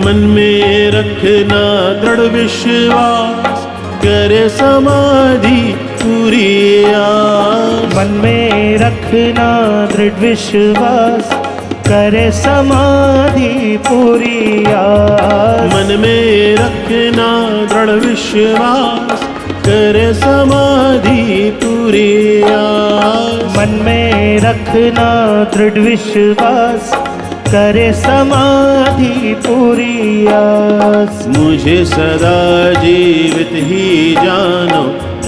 मन में रखना दृढ़ विश्वास करे समाधि पूरी आस, मन में रखना दृढ़ विश्वास करे समाधि पूरी आस, मन में रखना दृढ़ विश्वास करे समाधि पूरी आस, मन में रखना दृढ़ विश्वास करे समाधि पूरी आस, मुझे सदा जीवित ही जानो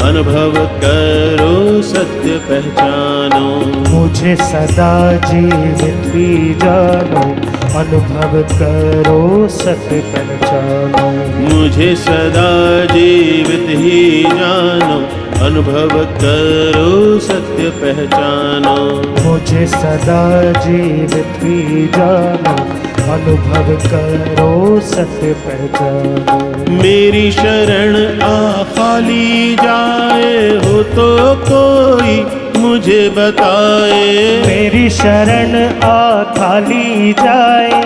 अनुभव करो सत्य पहचानो, मुझे सदा जीवित भी जानो अनुभव करो सत्य पहचानो, मुझे सदा जीवित ही जानो अनुभव करो सत्य पहचानो, मुझे सदा जीवित भी जानो अनुभव करो सत्य पहचानो, मेरी शरण आ खाली जाए हो तो कोई मुझे बताए, मेरी शरण आ खाली जाए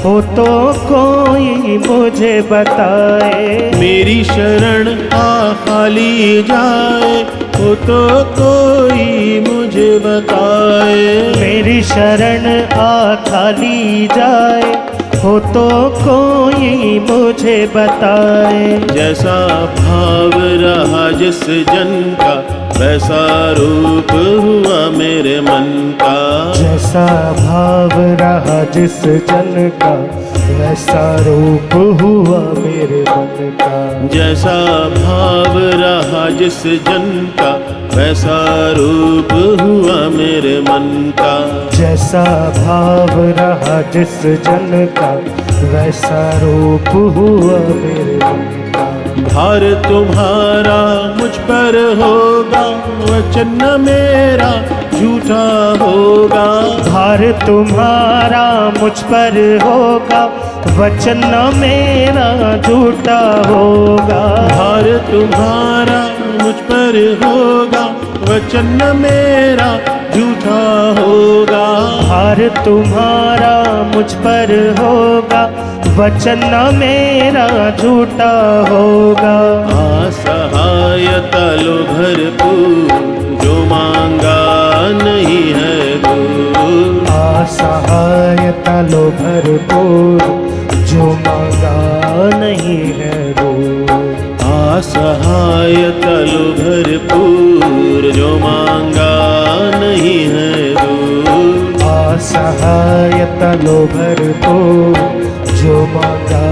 हो तो कोई मुझे बताए, मेरी शरण आ खाली जाए हो तो कोई मुझे बताए। मेरी शरण आ खाली जाए, हो तो कोई मुझे बताए। जैसा भाव रहा जिस जन का, वैसा रूप हुआ मेरे मन का। जैसा भाव रहा जिस जन का, वैसा रूप हुआ मेरे मन का। जैसा भाव रहा जिस जन का, वैसा रूप हुआ मेरे मन का। जैसा भाव रहा जिस जन का, वैसा रूप हुआ मेरे मन का। भार तुम्हारा मुझ पर होगा, वचन न मेरा झूठा होगा। भार तुम्हारा मुझ पर होगा, वचन न मेरा झूठा होगा। भार तुम्हारा मुझ पर होगा, वचन न मेरा झूठा होगा। भार तुम्हारा मुझ पर होगा, वचन न मेरा झूठा होगा। असहायता लो भरपूर, जो मांगा नहीं है दूर। असहायता लो भरपूर, जो मांगा नहीं है दूर। असहायता लो भरपूर, जो मांगा नहीं है दूर। असहायता लो भरपूर, जो मांगा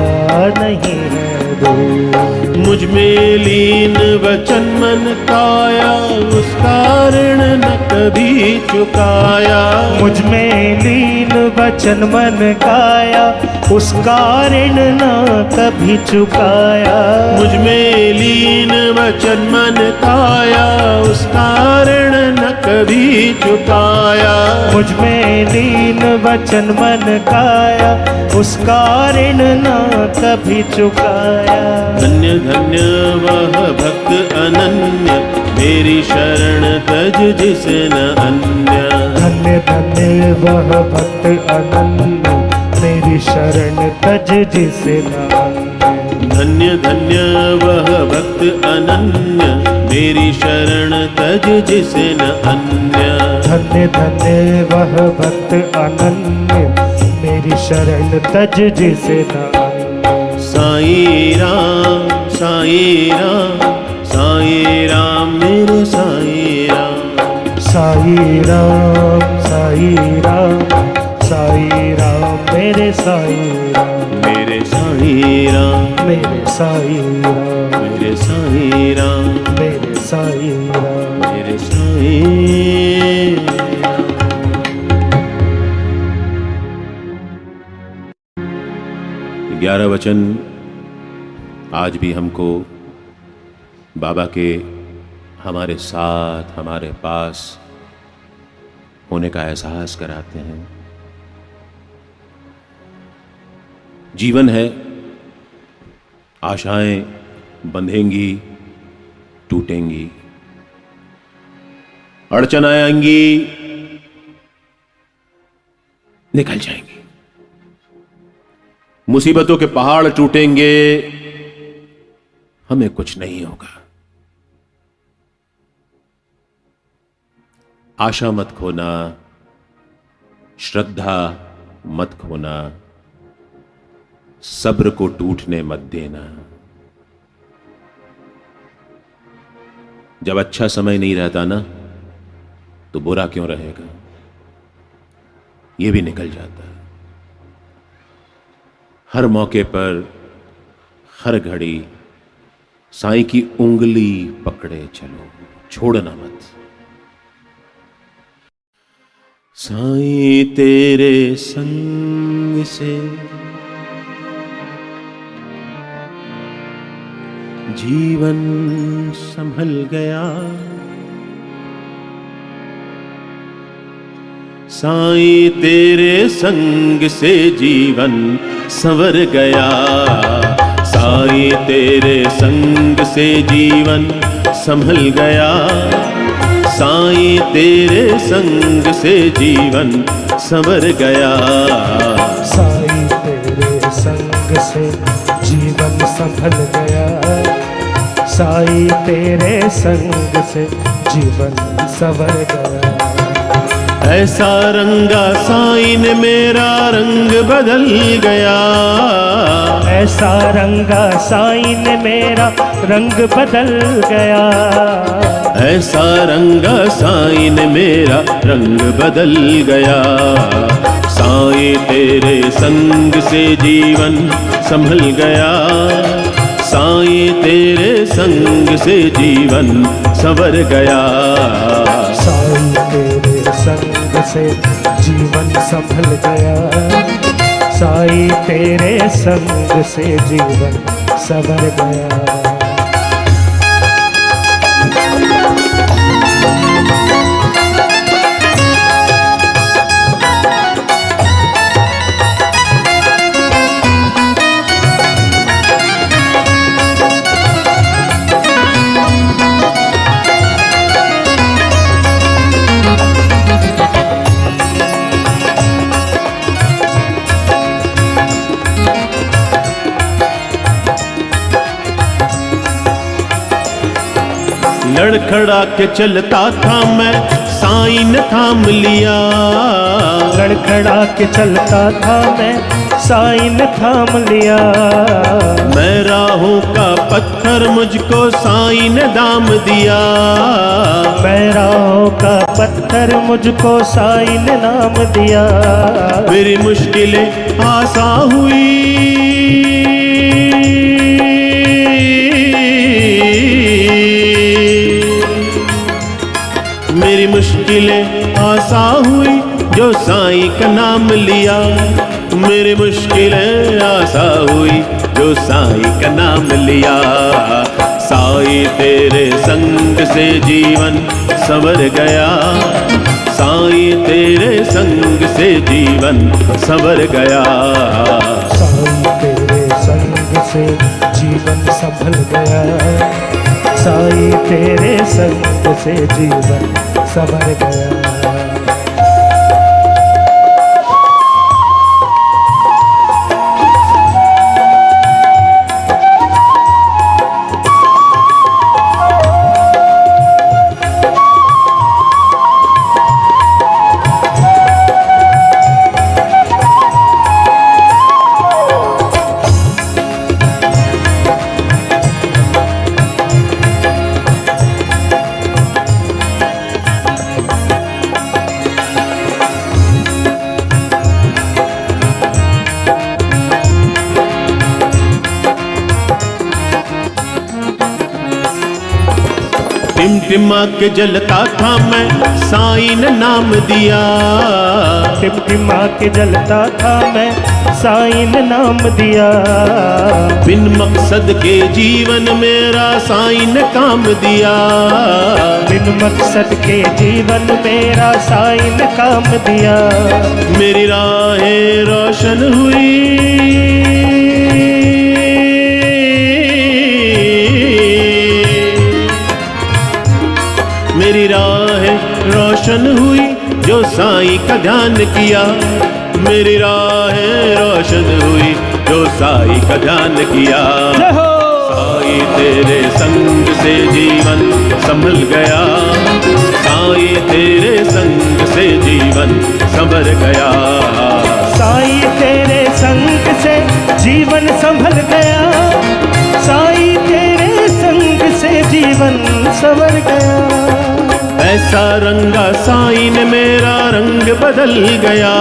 नहीं है दूर। मुझ में लीन वचन मन काया, उसका ऋण न कभी चुकाया। मुझ में लीन वचन मन काया, उसका ऋण न कभी चुकाया। मुझ में लीन वचन मन काया, उसका ऋण न कभी चुकाया। मुझ में लीन वचन मन काया, उसका ऋण न कभी चुकाया। धन्य धन्य वह भक्त अनन्य, मेरी शरण तज जिसे न अन्य। धन्य धन्य वह भक्त अनन्य, मेरी शरण तज जिसे न अन्य। धन्य धन्य वह भक्त अनन्य, मेरी शरण तज जिसे न अन्य। धन्य धन्य वह भक्त अनन्य, मेरी शरण तज जिसे न अन्य। साईं राम साईं राम, साईं राम मेरे साईं राम। साईं राम साईं राम, साईं राम मेरे साईं राम। मेरे साईं राम, मेरे साईं राम, मेरे साईं राम, मेरे साईं राम। मेरे साईं राम। 11 वचन आज भी हमको बाबा के हमारे साथ, हमारे पास होने का एहसास कराते हैं। जीवन है, आशाएं बंधेंगी, टूटेंगी, अड़चन आएंगी, निकल जाएंगी। मुसीबतों के पहाड़ टूटेंगे, हमें कुछ नहीं होगा। आशा मत खोना, श्रद्धा मत खोना, सब्र को टूटने मत देना। जब अच्छा समय नहीं रहता ना, तो बुरा क्यों रहेगा, यह भी निकल जाता है। हर मौके पर, हर घड़ी साईं की उंगली पकड़े चलो, छोड़ना मत। साईं तेरे संग से जीवन संभल गया, साईं तेरे संग से जीवन संवर गया। साईं तेरे संग से जीवन संभल गया, साईं तेरे संग से जीवन संवर गया। साईं तेरे संग से जीवन संभल गया, साई तेरे संग से जीवन संवर गया। ऐसा रंगा साई ने मेरा रंग बदल गया। ऐसा रंगा साई ने मेरा रंग बदल गया। ऐसा रंगा साई ने मेरा रंग बदल गया। साई तेरे संग से जीवन संभल गया। साई तेरे संग से जीवन संवर गया। साई तेरे संग से जीवन संभल गया। साई तेरे संग से जीवन संवर गया। लड़खड़ा के चलता था मैं, साईं ने थाम लिया। लड़खड़ा के चलता था मैं, साईं ने थाम लिया। मैं राहों का पत्थर मुझको साईं ने दाम दिया। मैं राहों का पत्थर मुझको साईं ने नाम दिया। मेरी मुश्किलें आसान हुई। मेरी मुश्किलें आसान हुई जो साईं का नाम लिया। मेरी मुश्किलें आसान हुई जो साईं का नाम लिया। साईं तेरे संग से जीवन संवर गया। साईं तेरे संग से जीवन संवर गया। साईं तेरे संग से जीवन संभल गया। साईं तेरे संग से जीवन संवर गया। टिमटिमा के जलता था मैं, साईं ने नाम दिया। टिमटिमा के जलता था मैं, साईं ने नाम दिया। बिन मकसद के जीवन मेरा साईं ने काम दिया। बिन मकसद के जीवन मेरा साईं ने काम दिया। मेरी राहें रोशन हुई। मेरी राहें रोशन हुई जो साईं का ध्यान किया। मेरी राहें रोशन हुई जो साईं का ध्यान किया। साईं तेरे संग से जीवन संभल गया। साईं तेरे संग से जीवन संभल गया। साईं तेरे संग से जीवन संभल गया। साईं तेरे संग से जीवन संवर गया। ऐसा रंगा साईं ने मेरा रंग बदल गया।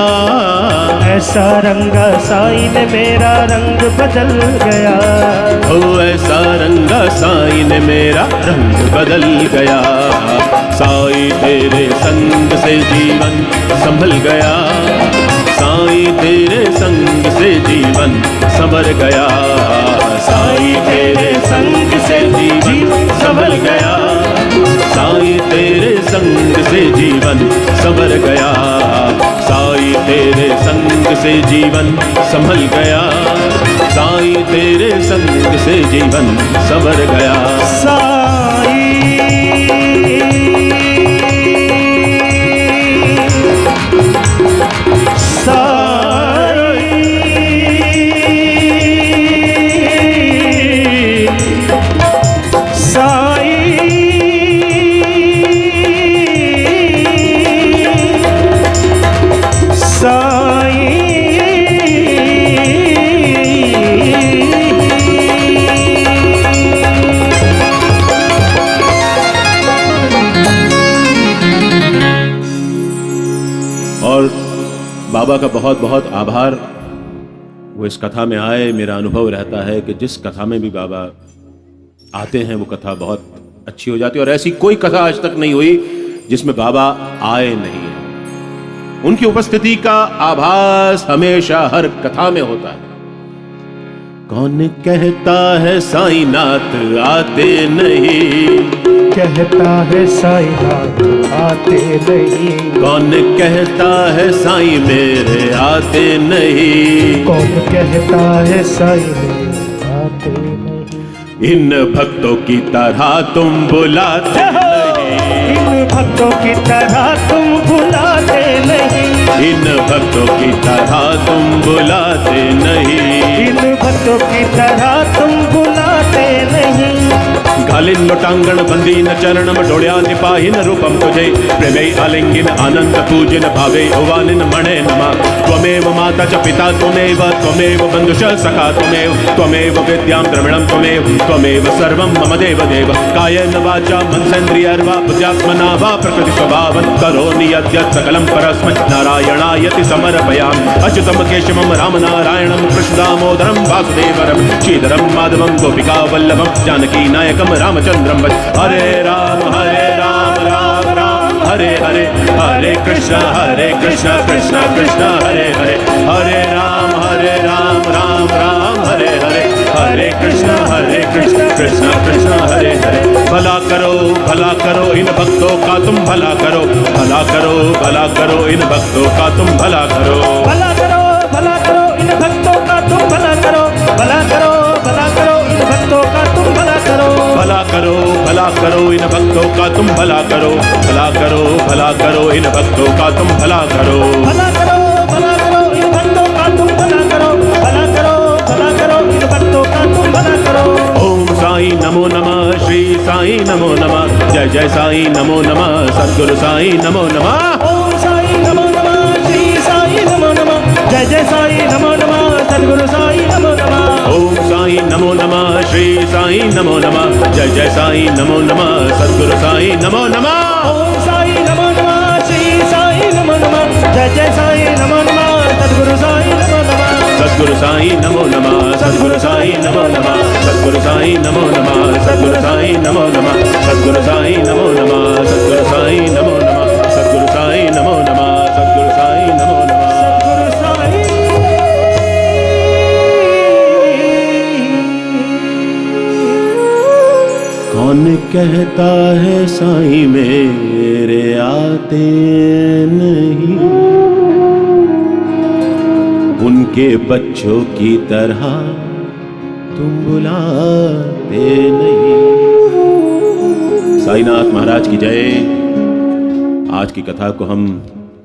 ऐसा रंगा साईं ने मेरा रंग बदल गया। ओ ऐसा रंगा साईं ने मेरा रंग बदल गया। साईं तेरे संग से जीवन संभल गया। साईं तेरे संग से जीवन संवर गया। साईं तेरे संग से जीवन संभल गया। साईं तेरे संग से जीवन संवर गया। साईं तेरे संग से जीवन संभल गया। साईं तेरे संग से जीवन संवर गया। बाबा का बहुत बहुत आभार। वो इस कथा में आए, मेरा अनुभव रहता है कि जिस कथा में भी बाबा आते हैं वो कथा बहुत अच्छी हो जाती है, और ऐसी कोई कथा आज तक नहीं हुई जिसमें बाबा आए नहीं है। उनकी उपस्थिति का आभास हमेशा हर कथा में होता है। कौन कहता है साईनाथ आते नहीं, कहता है साईनाथ आते नहीं, कौन कहता है साईं मेरे आते नहीं, कौन कहता है साईं मेरे आते नहीं। इन भक्तों की तरह तुम बुलाते नहीं, इन भक्तों की तरह तुम बुलाते नहीं, इन भक्तों की तरह तुम बुलाते नहीं, इन भक्तों की तरह तुम बुलाते नहीं। घालिन लोटांगण बंदीन चरणम डोळ्या निपाहिन रूपम तुझे प्रेमे आलिंगिन आनंद पूजन भावे उवानिन मणे नमा। त्वमेव माता च पिता त्वमेव, त्वमेव बंधुश सखा त्वमेव, त्वमेव विद्यां द्रविणं त्वमेव, त्वमेव सर्वं मम देव देव। कायेन वाचा मनसेन्द्रियर्वा बुद्ध्यात्मना वा प्रकृति स्वभावं करोमि यद्यत् सकलं परस्मै नारायणायति समर्पयामि। अच्युतं केशवं रामनारायणं कृष्णदामोदरं वासुदेवरं श्रीधरं माधवं गोपिका वल्लभं जानकी नायकं रामचंद्रम भज। हरे राम राम राम हरे हरे, हरे कृष्ण कृष्ण कृष्ण हरे हरे, हरे राम राम राम हरे हरे, हरे कृष्ण कृष्ण कृष्ण हरे हरे। भला करो इन भक्तों का तुम भला करो, भला करो इन भक्तों का तुम भला करो, भला करो इन भक्तों का तुम भला करो, भला करो इन भक्तों का तुम भला करो, भला करो इन भक्तों का तुम भला करो, भला करो इन भक्तों का तुम भला करो, भला करो इन भक्तों का तुम भला करो, भला करो इन भक्तों का तुम भला करो। ओम साई नमो नमः, श्री साई नमो नमः, जय जय साई नमो नमः, सद्गुरु साई नमो नमः। ओम साई नमो नमः, श्री साई नमो नमः, जय जय साई नमो नमः, सद्गुरु साई नमो नमः। ओम साई नमो नमः, श्री साई नमो नमः, जय जय साई नमो नमः, सद्गुरु साई नमो नमः। ओम साई नमो नमः, श्री साई नमो नमः, जय जय साई नमो नमः, सद्गुरु साई नमो नमः। सद्गुरु साई नमो नमः, सद्गुरु साई नमो नमः, सद्गुरु साई नमो नमः, सद्गुरु साई नमो नमः, सद्गुरु साई नमो नमः, सद्गुरु साई नमो नमः, सद्गुरु साई नमो नमः, सद्गुरु साई नमो नमः। कौन कहता है साईं मेरे आते नहीं, उनके बच्चों की तरह तुम बुलाते नहीं। साईनाथ महाराज की जय। आज की कथा को हम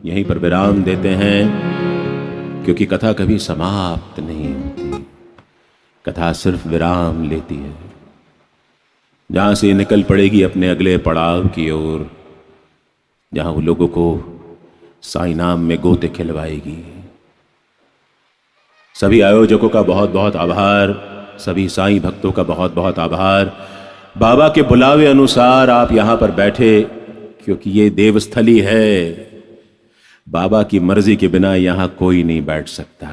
यहीं पर विराम देते हैं, क्योंकि कथा कभी समाप्त नहीं होती, कथा सिर्फ विराम लेती है, जहां से निकल पड़ेगी अपने अगले पड़ाव की ओर, जहां वो लोगों को साईं नाम में गोते खिलवाएगी। सभी आयोजकों का बहुत बहुत आभार, सभी साईं भक्तों का बहुत बहुत आभार। बाबा के बुलावे अनुसार आप यहां पर बैठे, क्योंकि ये देवस्थली है। बाबा की मर्जी के बिना यहां कोई नहीं बैठ सकता।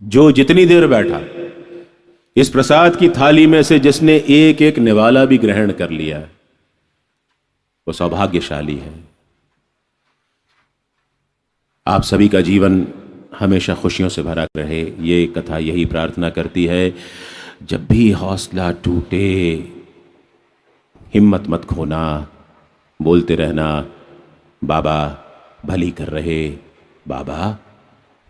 जो जितनी देर बैठा, इस प्रसाद की थाली में से जिसने एक एक निवाला भी ग्रहण कर लिया, वो सौभाग्यशाली है। आप सभी का जीवन हमेशा खुशियों से भरा रहे, ये कथा यही प्रार्थना करती है। जब भी हौसला टूटे, हिम्मत मत खोना, बोलते रहना, बाबा भली कर रहे, बाबा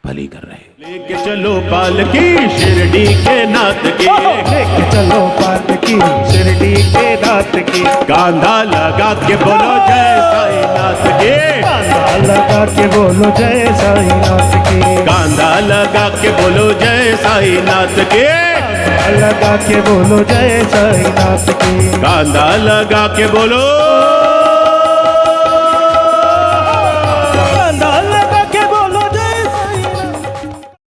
भली कर रहे। लेके चलो पालकी शिरडी के नाथ की, लेके चलो पालकी शिरडी के नाथ की, कांधा लगा के बोलो जय साईं नाथ की, कांधा लगा के बोलो जय साईं नाथ की, कांधा लगा के बोलो जय साईं नाथ की, लगा के बोलो जय साईं नाथ की, कांधा लगा के बोलो